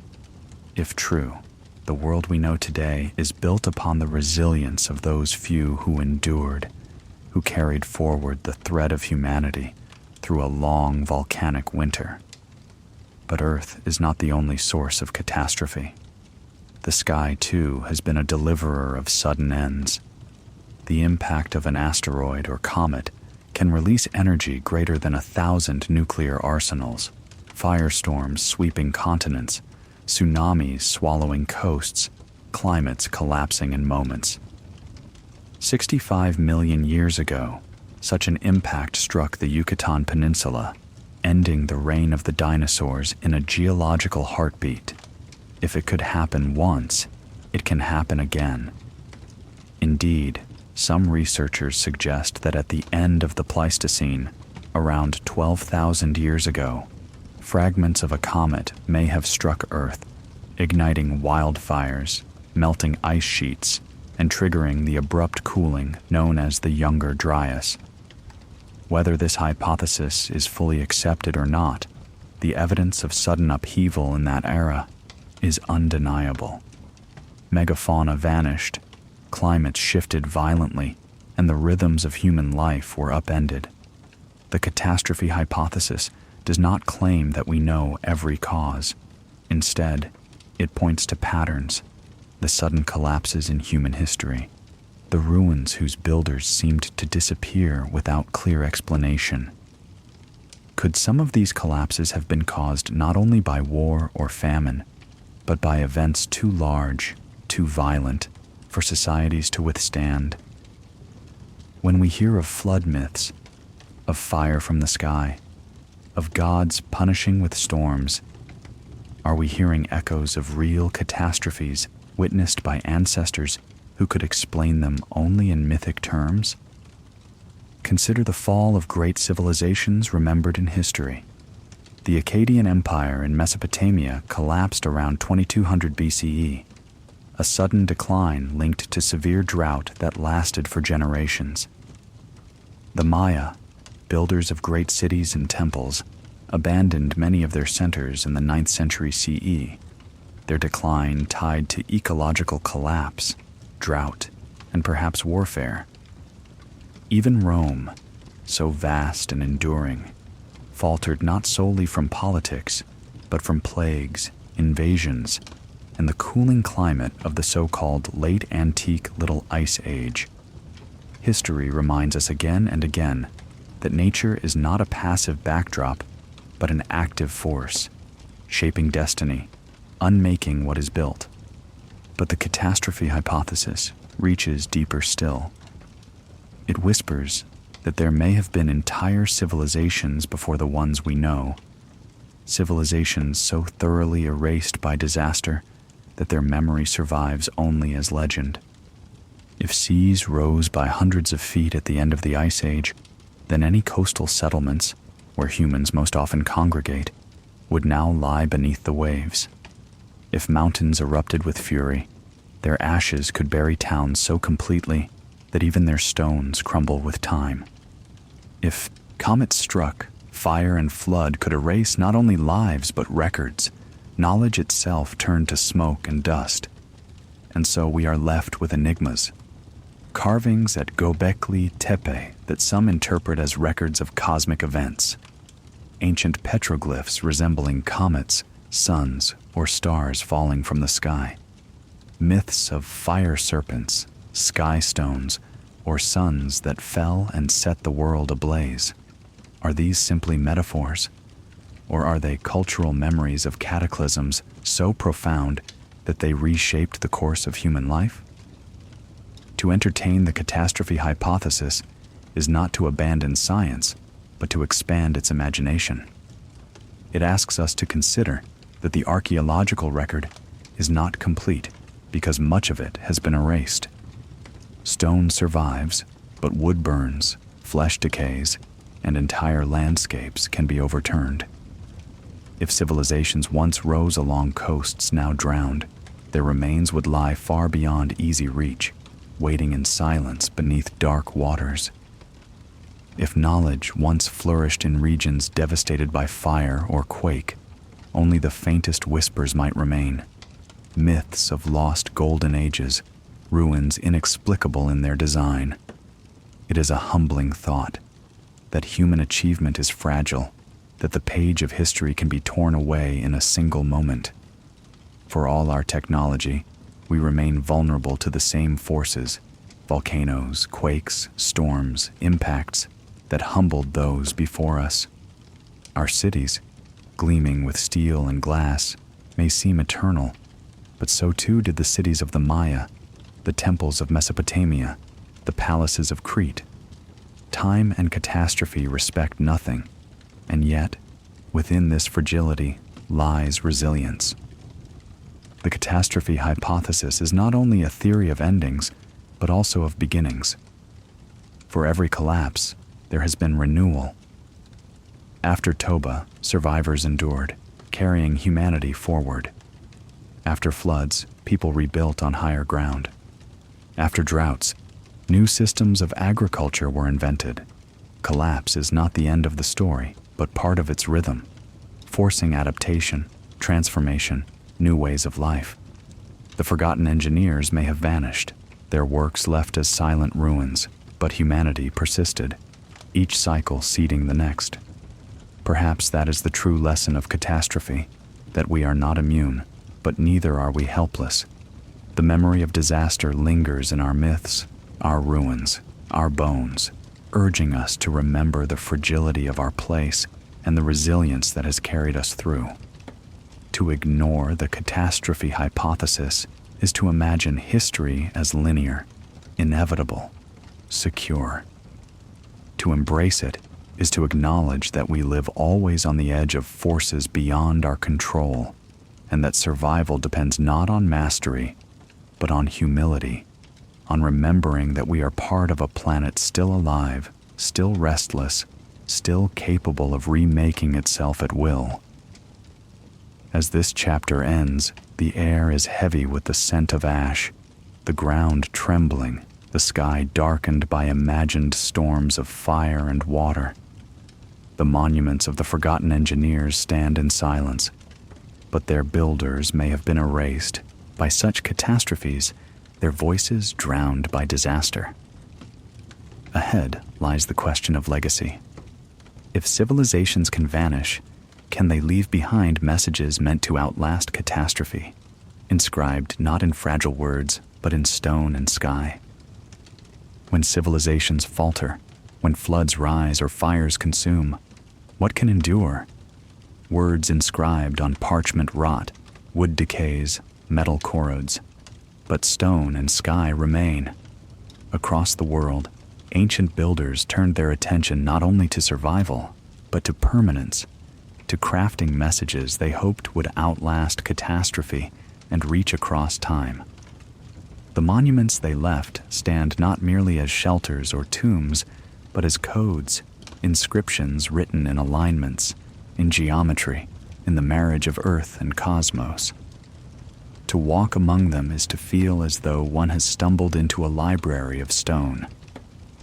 [SPEAKER 1] If true, the world we know today is built upon the resilience of those few who endured, who carried forward the thread of humanity through a long volcanic winter. But Earth is not the only source of catastrophe. The sky, too, has been a deliverer of sudden ends. The impact of an asteroid or comet can release energy greater than 1,000 nuclear arsenals, firestorms sweeping continents, tsunamis swallowing coasts, climates collapsing in moments. 65 million years ago, such an impact struck the Yucatan Peninsula, ending the reign of the dinosaurs in a geological heartbeat. If it could happen once, it can happen again. Indeed, some researchers suggest that at the end of the Pleistocene, around 12,000 years ago, fragments of a comet may have struck Earth, igniting wildfires, melting ice sheets, and triggering the abrupt cooling known as the Younger Dryas. Whether this hypothesis is fully accepted or not, the evidence of sudden upheaval in that era is undeniable. Megafauna vanished, climates shifted violently, and the rhythms of human life were upended. The catastrophe hypothesis does not claim that we know every cause. Instead, it points to patterns, the sudden collapses in human history, the ruins whose builders seemed to disappear without clear explanation. Could some of these collapses have been caused not only by war or famine, but by events too large, too violent, for societies to withstand? When we hear of flood myths, of fire from the sky, of gods punishing with storms, are we hearing echoes of real catastrophes witnessed by ancestors who could explain them only in mythic terms? Consider the fall of great civilizations remembered in history. The Akkadian Empire in Mesopotamia collapsed around 2200 BCE, a sudden decline linked to severe drought that lasted for generations. The Maya, builders of great cities and temples, abandoned many of their centers in the 9th century CE, their decline tied to ecological collapse, drought, and perhaps warfare. Even Rome, so vast and enduring, faltered not solely from politics, but from plagues, invasions, and the cooling climate of the so-called late antique Little Ice Age. History reminds us again and again that nature is not a passive backdrop, but an active force, shaping destiny, unmaking what is built. But the catastrophe hypothesis reaches deeper still. It whispers that there may have been entire civilizations before the ones we know, civilizations so thoroughly erased by disaster that their memory survives only as legend. If seas rose by hundreds of feet at the end of the Ice Age, then any coastal settlements, where humans most often congregate, would now lie beneath the waves. If mountains erupted with fury, their ashes could bury towns so completely that even their stones crumble with time. If comets struck, fire and flood could erase not only lives but records. Knowledge itself turned to smoke and dust. And so we are left with enigmas. Carvings at Göbekli Tepe that some interpret as records of cosmic events. Ancient petroglyphs resembling comets, suns, or stars falling from the sky. Myths of fire serpents, sky stones, or suns that fell and set the world ablaze. Are these simply metaphors? Or are they cultural memories of cataclysms so profound that they reshaped the course of human life? To entertain the catastrophe hypothesis is not to abandon science, but to expand its imagination. It asks us to consider that the archaeological record is not complete because much of it has been erased. Stone survives, but wood burns, flesh decays, and entire landscapes can be overturned. If civilizations once rose along coasts now drowned, their remains would lie far beyond easy reach, waiting in silence beneath dark waters. If knowledge once flourished in regions devastated by fire or quake, only the faintest whispers might remain. Myths of lost golden ages, ruins inexplicable in their design. It is a humbling thought that human achievement is fragile, that the page of history can be torn away in a single moment. For all our technology, we remain vulnerable to the same forces, volcanoes, quakes, storms, impacts that humbled those before us. Our cities, gleaming with steel and glass, may seem eternal, but so too did the cities of the Maya, the temples of Mesopotamia, the palaces of Crete. Time and catastrophe respect nothing, and yet, within this fragility lies resilience. The catastrophe hypothesis is not only a theory of endings, but also of beginnings. For every collapse, there has been renewal. After Toba, survivors endured, carrying humanity forward. After floods, people rebuilt on higher ground. After droughts, new systems of agriculture were invented. Collapse is not the end of the story, but part of its rhythm, forcing adaptation, transformation, new ways of life. The forgotten engineers may have vanished, their works left as silent ruins, but humanity persisted, each cycle seeding the next. Perhaps that is the true lesson of catastrophe, that we are not immune, but neither are we helpless. The memory of disaster lingers in our myths, our ruins, our bones, urging us to remember the fragility of our place and the resilience that has carried us through. To ignore the catastrophe hypothesis is to imagine history as linear, inevitable, secure. To embrace it is to acknowledge that we live always on the edge of forces beyond our control, and that survival depends not on mastery, but on humility, on remembering that we are part of a planet still alive, still restless, still capable of remaking itself at will. As this chapter ends, the air is heavy with the scent of ash, the ground trembling, the sky darkened by imagined storms of fire and water. The monuments of the forgotten engineers stand in silence, but their builders may have been erased by such catastrophes, their voices drowned by disaster. Ahead lies the question of legacy. If civilizations can vanish, Can they leave behind messages meant to outlast catastrophe, inscribed not in fragile words, but in stone and sky? When civilizations falter, when floods rise or fires consume, what can endure? Words inscribed on parchment rot, wood decays, metal corrodes, but stone and sky remain. Across the world, ancient builders turned their attention not only to survival, but to permanence, to crafting messages they hoped would outlast catastrophe and reach across time. The monuments they left stand not merely as shelters or tombs, but as codes, inscriptions written in alignments, in geometry, in the marriage of earth and cosmos. To walk among them is to feel as though one has stumbled into a library of stone,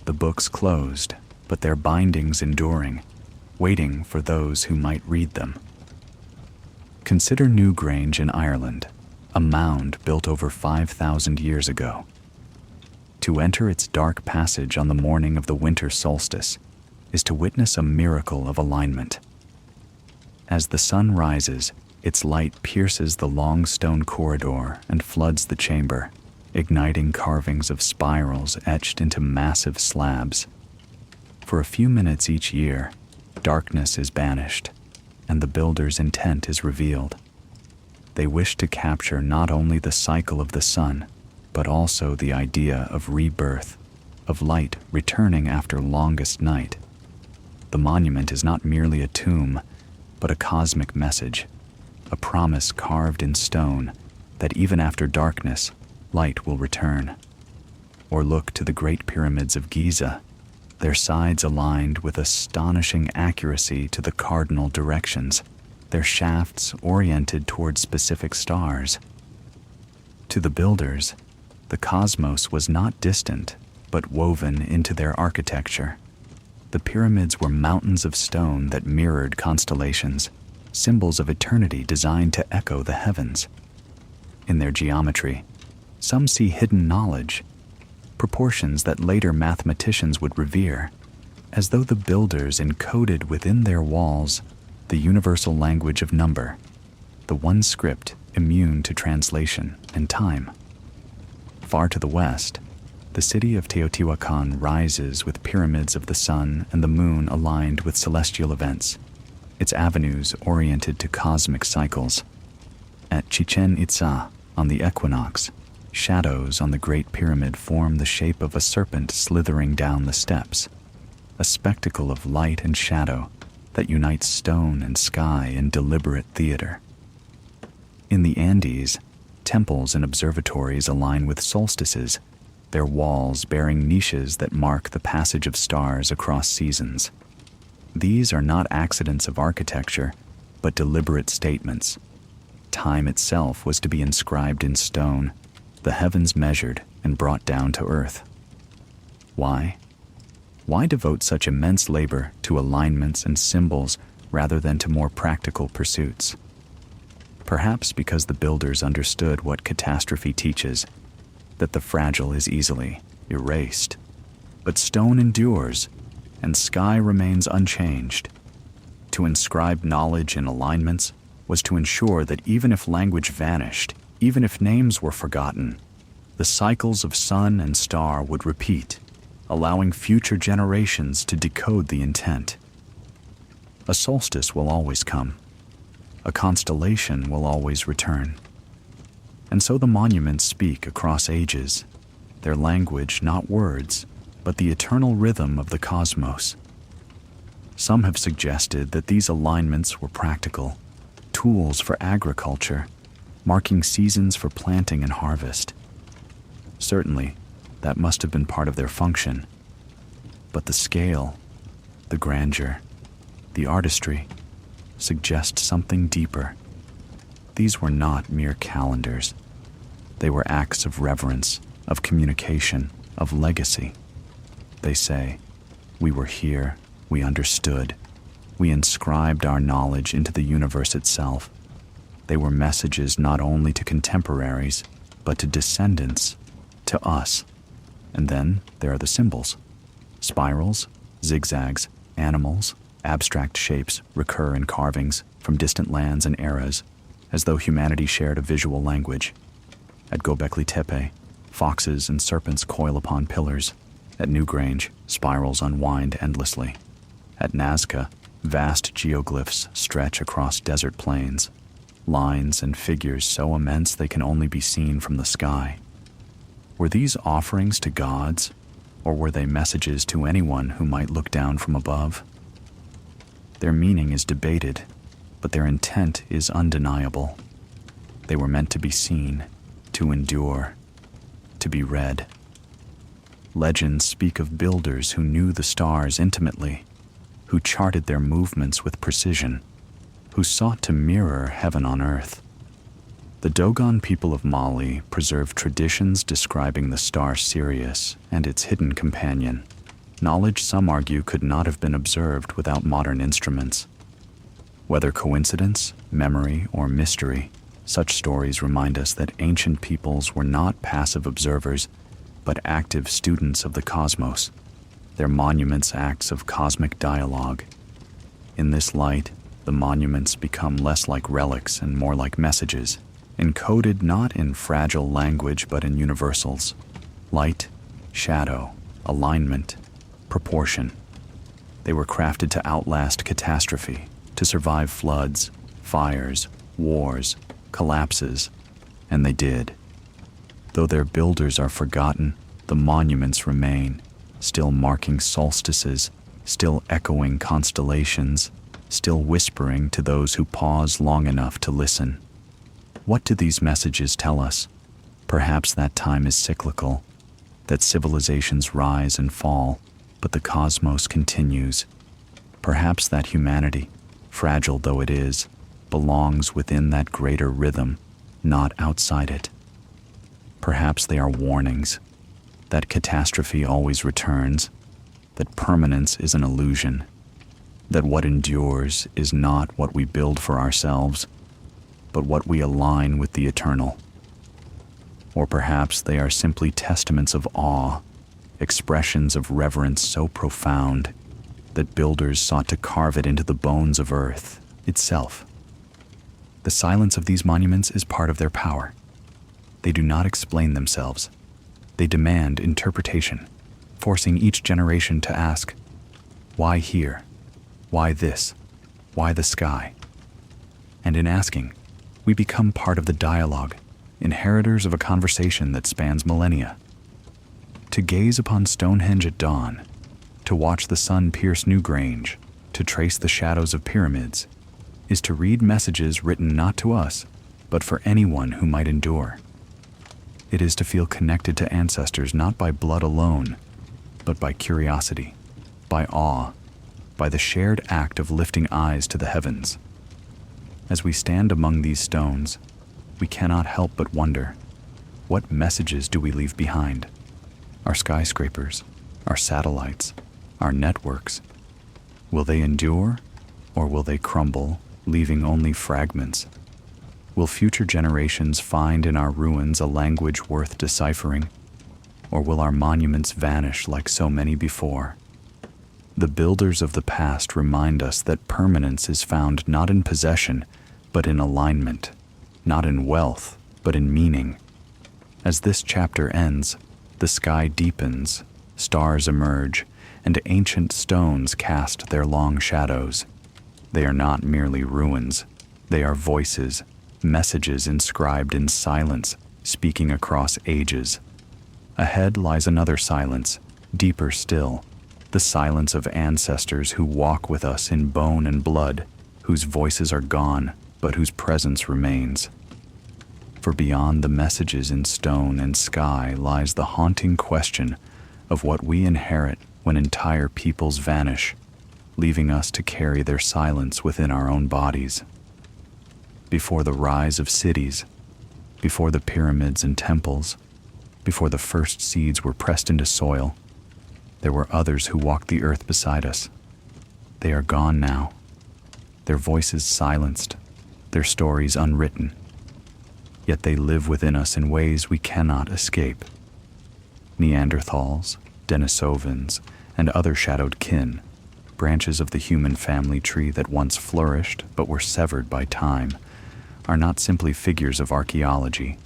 [SPEAKER 1] the books closed, but their bindings enduring, waiting for those who might read them. Consider Newgrange in Ireland, a mound built over 5,000 years ago. To enter its dark passage on the morning of the winter solstice is to witness a miracle of alignment. As the sun rises, its light pierces the long stone corridor and floods the chamber, igniting carvings of spirals etched into massive slabs. For a few minutes each year, darkness is banished, and the builder's intent is revealed. They wish to capture not only the cycle of the sun, but also the idea of rebirth, of light returning after longest night. The monument is not merely a tomb, but a cosmic message, a promise carved in stone that even after darkness, light will return. Or look to the Great Pyramids of Giza, their sides aligned with astonishing accuracy to the cardinal directions, their shafts oriented toward specific stars. To the builders, the cosmos was not distant, but woven into their architecture. The pyramids were mountains of stone that mirrored constellations, symbols of eternity designed to echo the heavens. In their geometry, some see hidden knowledge, proportions that later mathematicians would revere, as though the builders encoded within their walls the universal language of number, the one script immune to translation and time. Far to the west, the city of Teotihuacan rises with pyramids of the sun and the moon aligned with celestial events, its avenues oriented to cosmic cycles. At Chichen Itza, on the equinox, shadows on the Great Pyramid form the shape of a serpent slithering down the steps, a spectacle of light and shadow that unites stone and sky in deliberate theater. In the Andes, temples and observatories align with solstices, their walls bearing niches that mark the passage of stars across seasons. These are not accidents of architecture, but deliberate statements. Time itself was to be inscribed in stone, the heavens measured and brought down to earth. Why? Why devote such immense labor to alignments and symbols rather than to more practical pursuits? Perhaps because the builders understood what catastrophe teaches, that the fragile is easily erased, but stone endures, and sky remains unchanged. To inscribe knowledge in alignments was to ensure that even if language vanished, even if names were forgotten, the cycles of sun and star would repeat, allowing future generations to decode the intent. A solstice will always come. A constellation will always return. And so the monuments speak across ages, their language not words, but the eternal rhythm of the cosmos. Some have suggested that these alignments were practical, tools for agriculture, marking seasons for planting and harvest. Certainly, that must have been part of their function. But the scale, the grandeur, the artistry suggest something deeper. These were not mere calendars. They were acts of reverence, of communication, of legacy. They say, we were here, we understood, we inscribed our knowledge into the universe itself. They were messages not only to contemporaries, but to descendants, to us. And then there are the symbols. Spirals, zigzags, animals, abstract shapes recur in carvings, from distant lands and eras, as though humanity shared a visual language. At Göbekli Tepe, foxes and serpents coil upon pillars. At Newgrange, spirals unwind endlessly. At Nazca, vast geoglyphs stretch across desert plains, lines and figures so immense they can only be seen from the sky. Were these offerings to gods, or were they messages to anyone who might look down from above? Their meaning is debated, but their intent is undeniable. They were meant to be seen, to endure, to be read. Legends speak of builders who knew the stars intimately, who charted their movements with precision, who sought to mirror heaven on earth. The Dogon people of Mali preserve traditions describing the star Sirius and its hidden companion, knowledge some argue could not have been observed without modern instruments. Whether coincidence, memory, or mystery, such stories remind us that ancient peoples were not passive observers, but active students of the cosmos, their monuments acts of cosmic dialogue. In this light, the monuments become less like relics and more like messages, encoded not in fragile language but in universals: light, shadow, alignment, proportion. They were crafted to outlast catastrophe, to survive floods, fires, wars, collapses, and they did. Though their builders are forgotten, the monuments remain, still marking solstices, still echoing constellations, still whispering to those who pause long enough to listen. What do these messages tell us? Perhaps that time is cyclical, that civilizations rise and fall, but the cosmos continues. Perhaps that humanity, fragile though it is, belongs within that greater rhythm, not outside it. Perhaps they are warnings, that catastrophe always returns, that permanence is an illusion, that what endures is not what we build for ourselves, but what we align with the eternal. Or perhaps they are simply testaments of awe, expressions of reverence so profound that builders sought to carve it into the bones of earth itself. The silence of these monuments is part of their power. They do not explain themselves. They demand interpretation, forcing each generation to ask, why here? Why this? Why the sky? And in asking, we become part of the dialogue, inheritors of a conversation that spans millennia. To gaze upon Stonehenge at dawn, to watch the sun pierce Newgrange, to trace the shadows of pyramids, is to read messages written not to us, but for anyone who might endure. It is to feel connected to ancestors not by blood alone, but by curiosity, by awe, by the shared act of lifting eyes to the heavens. As we stand among these stones, we cannot help but wonder, what messages do we leave behind? Our skyscrapers, our satellites, our networks, will they endure, or will they crumble, leaving only fragments? Will future generations find in our ruins a language worth deciphering, or will our monuments vanish like so many before? The builders of the past remind us that permanence is found not in possession, but in alignment, not in wealth, but in meaning. As this chapter ends, the sky deepens, stars emerge, and ancient stones cast their long shadows. They are not merely ruins. They are voices, messages inscribed in silence, speaking across ages. Ahead lies another silence, deeper still, the silence of ancestors who walk with us in bone and blood, whose voices are gone, but whose presence remains. For beyond the messages in stone and sky lies the haunting question of what we inherit when entire peoples vanish, leaving us to carry their silence within our own bodies. Before the rise of cities, before the pyramids and temples, before the first seeds were pressed into soil, there were others who walked the earth beside us. They are gone now, their voices silenced, their stories unwritten. Yet they live within us in ways we cannot escape. Neanderthals, Denisovans, and other shadowed kin, branches of the human family tree that once flourished but were severed by time, are not simply figures of archaeology.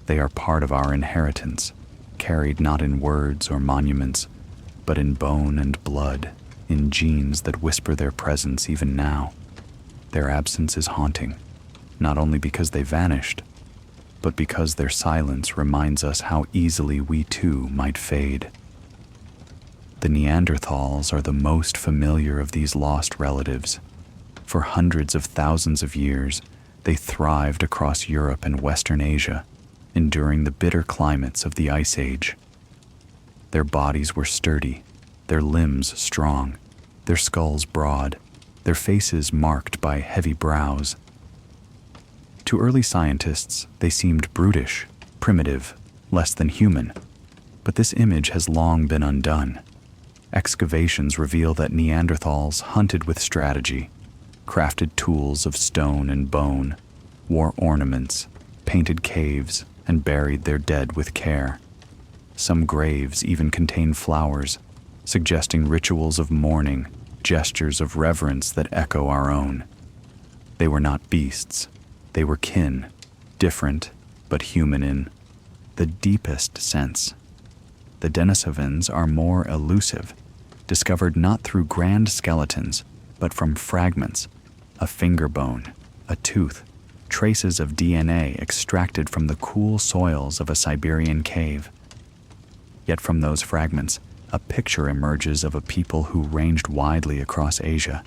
[SPEAKER 1] They are part of our inheritance, carried not in words or monuments, but in bone and blood, in genes that whisper their presence even now. Their absence is haunting, not only because they vanished, but because their silence reminds us how easily we too might fade. The Neanderthals are the most familiar of these lost relatives. For hundreds of thousands of years, they thrived across Europe and Western Asia, enduring the bitter climates of the Ice Age. Their bodies were sturdy, their limbs strong, their skulls broad, their faces marked by heavy brows. To early scientists, they seemed brutish, primitive, less than human, but this image has long been undone. Excavations reveal that Neanderthals hunted with strategy, crafted tools of stone and bone, wore ornaments, painted caves, and buried their dead with care. Some graves even contain flowers, suggesting rituals of mourning, gestures of reverence that echo our own. They were not beasts. They were kin, different but human in the deepest sense. The Denisovans are more elusive, discovered not through grand skeletons, but from fragments, a finger bone, a tooth, traces of DNA extracted from the cool soils of a Siberian cave. Yet from those fragments, a picture emerges of a people who ranged widely across Asia,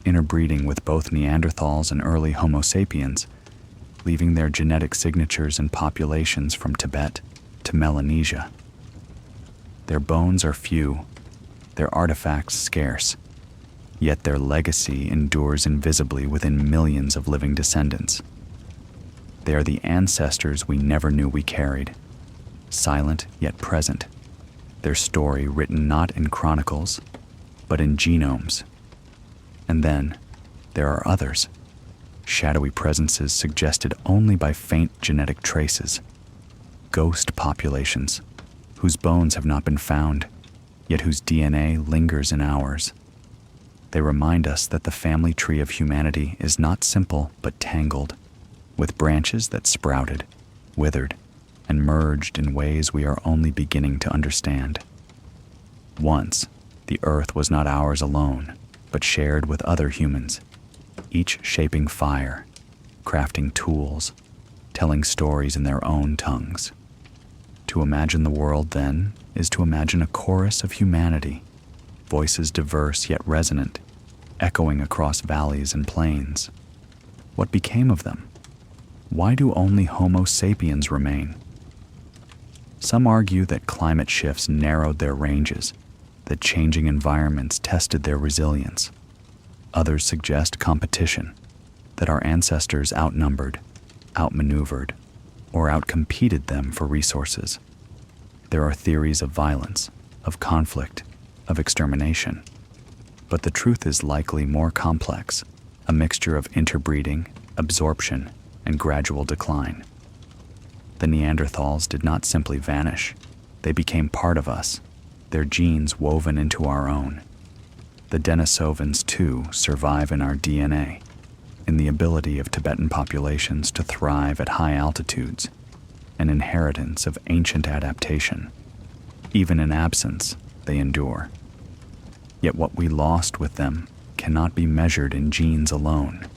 [SPEAKER 1] interbreeding with both Neanderthals and early Homo sapiens, leaving their genetic signatures and populations from Tibet to Melanesia. Their bones are few, their artifacts scarce, yet their legacy endures invisibly within millions of living descendants. They are the ancestors we never knew we carried, silent yet present, their story written not in chronicles, but in genomes. And then, there are others, shadowy presences suggested only by faint genetic traces, ghost populations, whose bones have not been found, yet whose DNA lingers in ours. They remind us that the family tree of humanity is not simple but tangled, with branches that sprouted, withered, and merged in ways we are only beginning to understand. Once, the earth was not ours alone, but shared with other humans, each shaping fire, crafting tools, telling stories in their own tongues. To imagine the world, then, is to imagine a chorus of humanity, voices diverse yet resonant, echoing across valleys and plains. What became of them? Why do only Homo sapiens remain? Some argue that climate shifts narrowed their ranges, that changing environments tested their resilience. Others suggest competition, that our ancestors outnumbered, outmaneuvered, or outcompeted them for resources. There are theories of violence, of conflict, of extermination. But the truth is likely more complex, a mixture of interbreeding, absorption, and gradual decline. The Neanderthals did not simply vanish. They became part of us, their genes woven into our own. The Denisovans, too, survive in our DNA, in the ability of Tibetan populations to thrive at high altitudes, an inheritance of ancient adaptation. Even in absence, they endure. Yet what we lost with them cannot be measured in genes alone.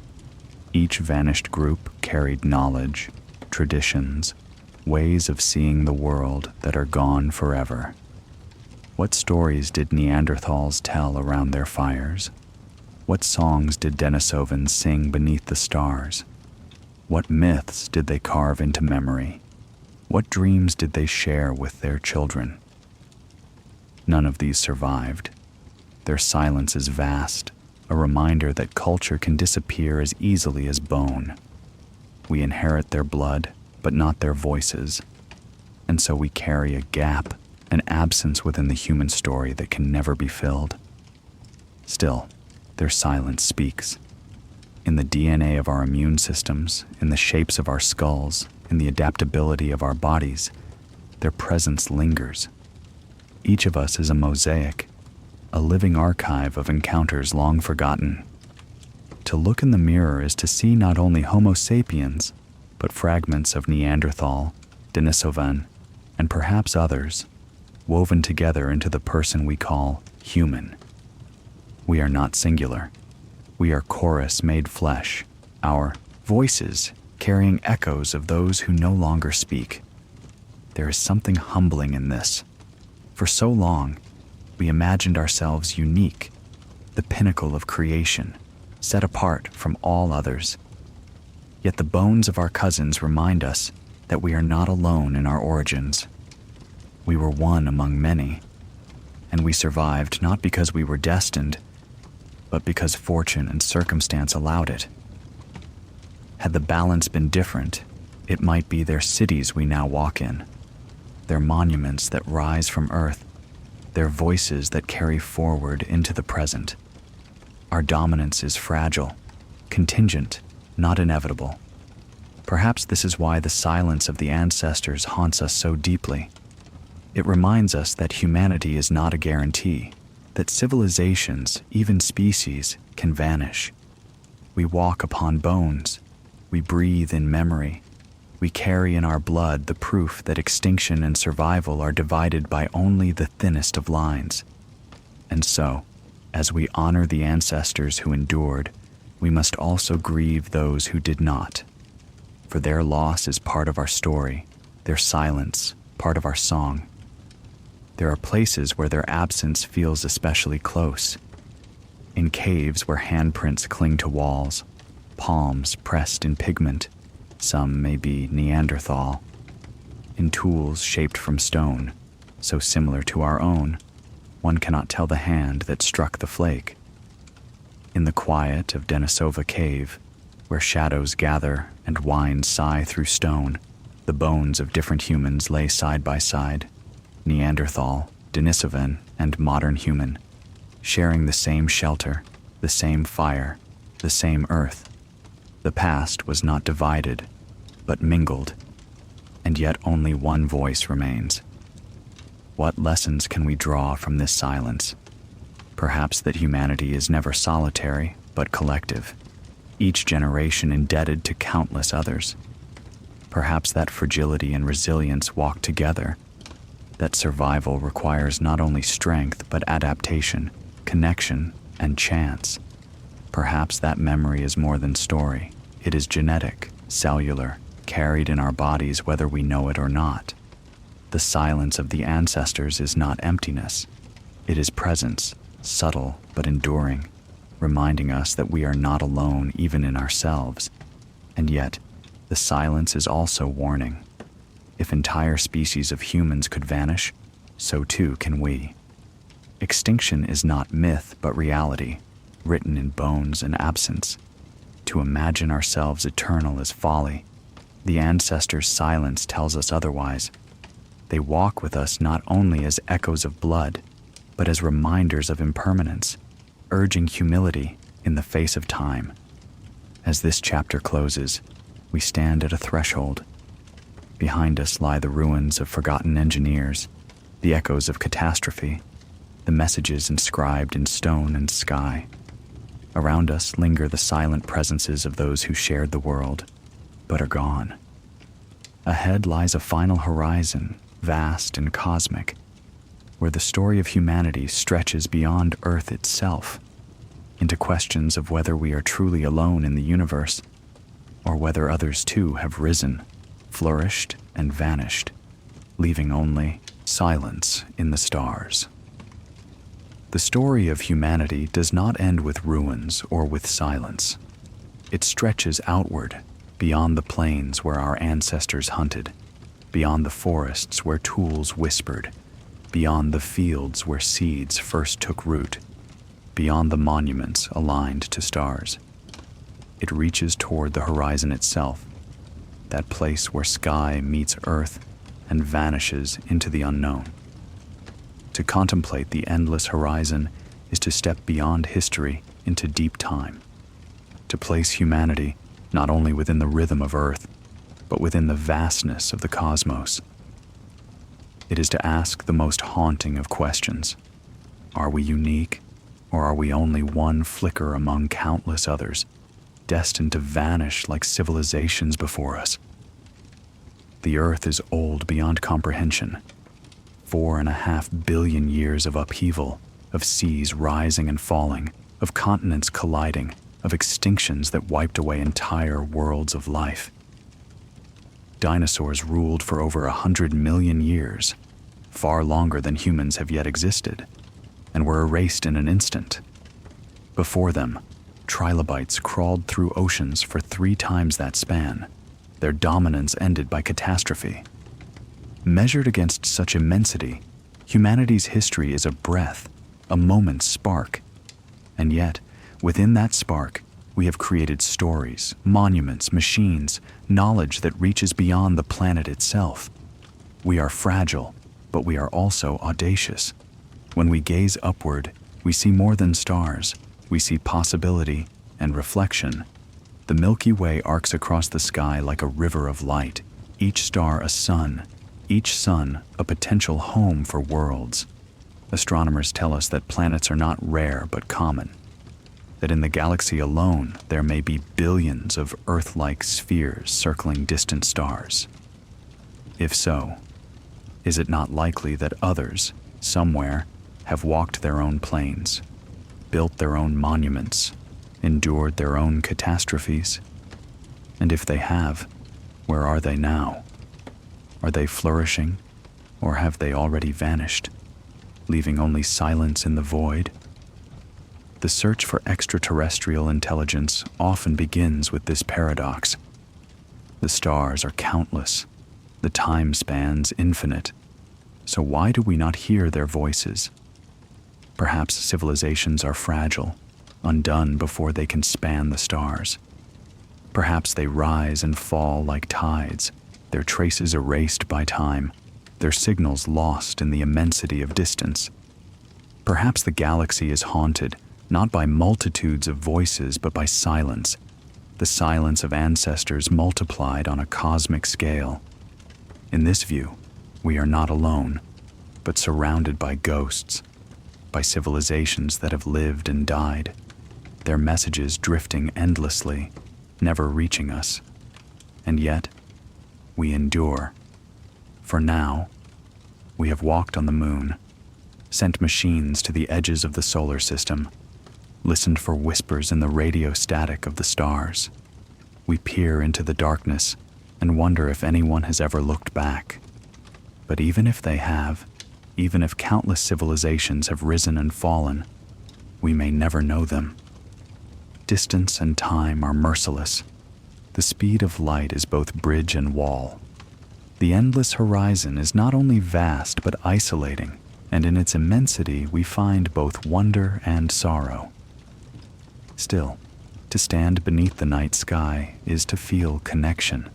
[SPEAKER 1] Each vanished group carried knowledge, traditions, ways of seeing the world that are gone forever. What stories did Neanderthals tell around their fires? What songs did Denisovans sing beneath the stars? What myths did they carve into memory? What dreams did they share with their children? None of these survived. Their silence is vast, a reminder that culture can disappear as easily as bone. We inherit their blood, but not their voices, and so we carry a gap, an absence within the human story that can never be filled. Still, their silence speaks. In the DNA of our immune systems, in the shapes of our skulls, in the adaptability of our bodies, their presence lingers. Each of us is a mosaic, a living archive of encounters long forgotten. To look in the mirror is to see not only Homo sapiens, but fragments of Neanderthal, Denisovan, and perhaps others, woven together into the person we call human. We are not singular. We are chorus made flesh, our voices carrying echoes of those who no longer speak. There is something humbling in this. For so long, we imagined ourselves unique, the pinnacle of creation, set apart from all others. Yet the bones of our cousins remind us that we are not alone in our origins. We were one among many, and we survived not because we were destined, but because fortune and circumstance allowed it. Had the balance been different, it might be their cities we now walk in, their monuments that rise from earth, their voices that carry forward into the present. Our dominance is fragile, contingent, not inevitable. Perhaps this is why the silence of the ancestors haunts us so deeply. It reminds us that humanity is not a guarantee, that civilizations, even species, can vanish. We walk upon bones. We breathe in memory. We carry in our blood the proof that extinction and survival are divided by only the thinnest of lines. And so, as we honor the ancestors who endured, we must also grieve those who did not. For their loss is part of our story, their silence, part of our song. There are places where their absence feels especially close. In caves where handprints cling to walls, palms pressed in pigment, some may be Neanderthal. In tools shaped from stone, so similar to our own, one cannot tell the hand that struck the flake. In the quiet of Denisova Cave, where shadows gather and winds sigh through stone, the bones of different humans lay side by side, Neanderthal, Denisovan, and modern human, sharing the same shelter, the same fire, the same earth. The past was not divided, but mingled, and yet only one voice remains. What lessons can we draw from this silence? Perhaps that humanity is never solitary, but collective, each generation indebted to countless others. Perhaps that fragility and resilience walk together, that survival requires not only strength, but adaptation, connection, and chance. Perhaps that memory is more than story. It is genetic, cellular, carried in our bodies whether we know it or not. The silence of the ancestors is not emptiness. It is presence, subtle but enduring, reminding us that we are not alone even in ourselves. And yet, the silence is also warning. If entire species of humans could vanish, so too can we. Extinction is not myth but reality, written in bones and absence. To imagine ourselves eternal is folly. The ancestors' silence tells us otherwise. They walk with us not only as echoes of blood, but as reminders of impermanence, urging humility in the face of time. As this chapter closes, we stand at a threshold. Behind us lie the ruins of forgotten engineers, the echoes of catastrophe, the messages inscribed in stone and sky. Around us linger the silent presences of those who shared the world, but are gone. Ahead lies a final horizon, vast and cosmic, where the story of humanity stretches beyond Earth itself, into questions of whether we are truly alone in the universe, or whether others too have risen, flourished, and vanished, leaving only silence in the stars. The story of humanity does not end with ruins or with silence. It stretches outward, beyond the plains where our ancestors hunted, beyond the forests where tools whispered, beyond the fields where seeds first took root, beyond the monuments aligned to stars. It reaches toward the horizon itself, that place where sky meets earth and vanishes into the unknown. To contemplate the endless horizon is to step beyond history into deep time, to place humanity not only within the rhythm of Earth, but within the vastness of the cosmos. It is to ask the most haunting of questions. Are we unique, or are we only one flicker among countless others, destined to vanish like civilizations before us? The Earth is old beyond comprehension. 4.5 billion years of upheaval, of seas rising and falling, of continents colliding, of extinctions that wiped away entire worlds of life. Dinosaurs ruled for over 100 million years, far longer than humans have yet existed, and were erased in an instant. Before them, trilobites crawled through oceans for 3 times that span, their dominance ended by catastrophe. Measured against such immensity, humanity's history is a breath, a moment's spark. And yet, within that spark, we have created stories, monuments, machines, knowledge that reaches beyond the planet itself. We are fragile, but we are also audacious. When we gaze upward, we see more than stars. We see possibility and reflection. The Milky Way arcs across the sky like a river of light, each star a sun, each sun a potential home for worlds. Astronomers tell us that planets are not rare but common, that in the galaxy alone there may be billions of Earth-like spheres circling distant stars. If so, is it not likely that others, somewhere, have walked their own planes, built their own monuments, endured their own catastrophes? And if they have, where are they now? Are they flourishing, or have they already vanished, leaving only silence in the void? The search for extraterrestrial intelligence often begins with this paradox. The stars are countless, the time spans infinite, so why do we not hear their voices? Perhaps civilizations are fragile, undone before they can span the stars. Perhaps they rise and fall like tides, their traces erased by time, their signals lost in the immensity of distance. Perhaps the galaxy is haunted, not by multitudes of voices, but by silence, the silence of ancestors multiplied on a cosmic scale. In this view, we are not alone, but surrounded by ghosts, by civilizations that have lived and died, their messages drifting endlessly, never reaching us. And yet, we endure. For now, we have walked on the moon, sent machines to the edges of the solar system, listened for whispers in the radio static of the stars. We peer into the darkness and wonder if anyone has ever looked back. But even if they have, even if countless civilizations have risen and fallen, we may never know them. Distance and time are merciless. The speed of light is both bridge and wall. The endless horizon is not only vast but isolating, and in its immensity we find both wonder and sorrow. Still, to stand beneath the night sky is to feel connection.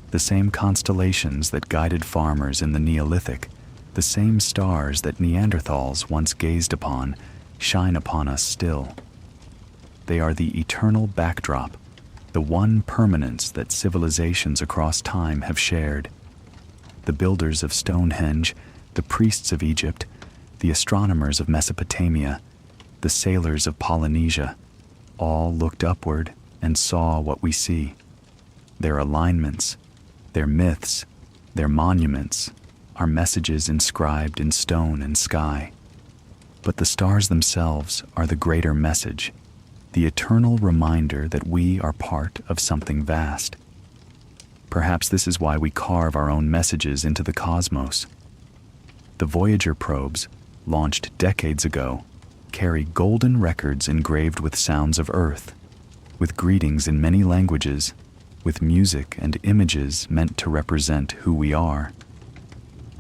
[SPEAKER 1] The same constellations that guided farmers in the Neolithic, the same stars that Neanderthals once gazed upon, shine upon us still. They are the eternal backdrop, the one permanence that civilizations across time have shared. The builders of Stonehenge, the priests of Egypt, the astronomers of Mesopotamia, the sailors of Polynesia, all looked upward and saw what we see. Their alignments, their myths, their monuments are messages inscribed in stone and sky. But the stars themselves are the greater message, the eternal reminder that we are part of something vast. Perhaps this is why we carve our own messages into the cosmos. The Voyager probes, launched decades ago, carry golden records engraved with sounds of Earth, with greetings in many languages, with music and images meant to represent who we are.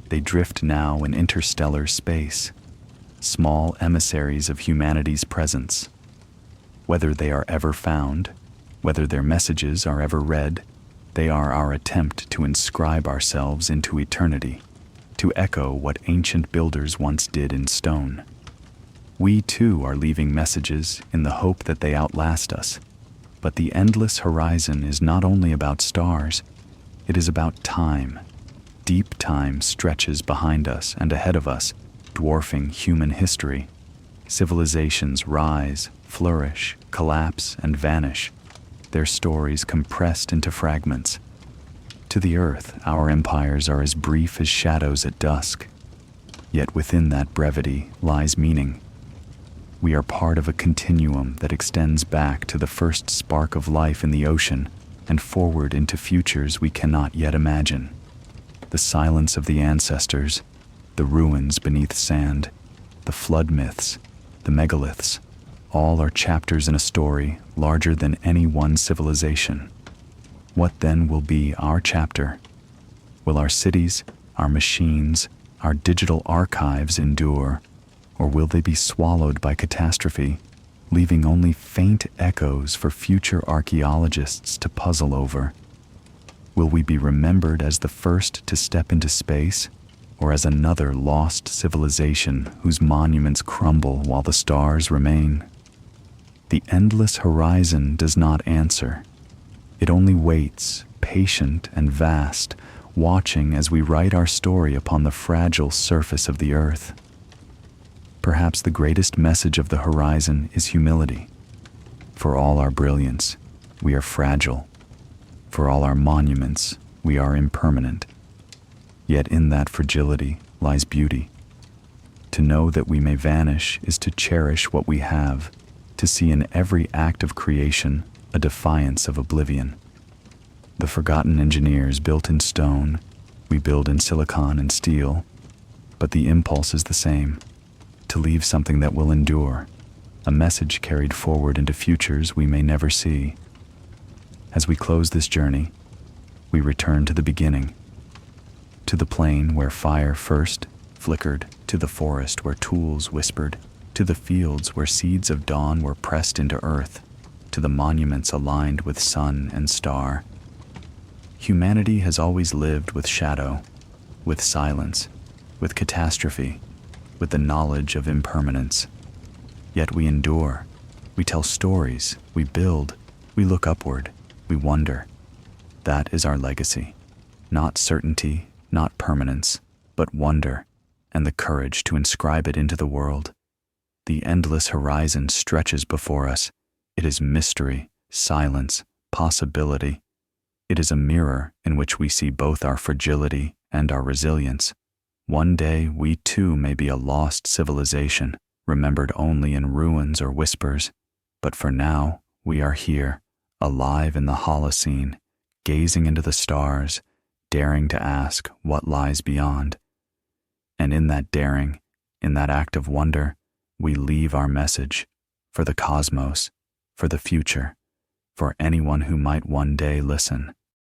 [SPEAKER 1] They drift now in interstellar space, small emissaries of humanity's presence. Whether they are ever found, whether their messages are ever read, they are our attempt to inscribe ourselves into eternity, to echo what ancient builders once did in stone. We too are leaving messages in the hope that they outlast us. But the endless horizon is not only about stars, it is about time. Deep time stretches behind us and ahead of us, dwarfing human history. Civilizations rise, flourish, collapse, and vanish, their stories compressed into fragments. To the earth, our empires are as brief as shadows at dusk. Yet within that brevity lies meaning. We are part of a continuum that extends back to the first spark of life in the ocean and forward into futures we cannot yet imagine. The silence of the ancestors, the ruins beneath sand, the flood myths, the megaliths, all are chapters in a story larger than any one civilization. What then will be our chapter? Will our cities, our machines, our digital archives endure, or will they be swallowed by catastrophe, leaving only faint echoes for future archaeologists to puzzle over? Will we be remembered as the first to step into space, or as another lost civilization whose monuments crumble while the stars remain? The endless horizon does not answer. It only waits, patient and vast, watching as we write our story upon the fragile surface of the earth. Perhaps the greatest message of the horizon is humility. For all our brilliance, we are fragile. For all our monuments, we are impermanent. Yet in that fragility lies beauty. To know that we may vanish is to cherish what we have, to see in every act of creation a defiance of oblivion. The forgotten engineers built in stone, we build in silicon and steel, but the impulse is the same, to leave something that will endure, a message carried forward into futures we may never see. As we close this journey, we return to the beginning, to the plain where fire first flickered, to the forest where tools whispered, to the fields where seeds of dawn were pressed into earth, to the monuments aligned with sun and star. Humanity has always lived with shadow, with silence, with catastrophe, with the knowledge of impermanence. Yet we endure, we tell stories, we build, we look upward, we wonder. That is our legacy. Not certainty, not permanence, but wonder, and the courage to inscribe it into the world. The endless horizon stretches before us. It is mystery, silence, possibility. It is a mirror in which we see both our fragility and our resilience. One day we too may be a lost civilization, remembered only in ruins or whispers. But for now, we are here, alive in the Holocene, gazing into the stars, daring to ask what lies beyond. And in that daring, in that act of wonder, we leave our message for the cosmos, for the future, for anyone who might one day listen.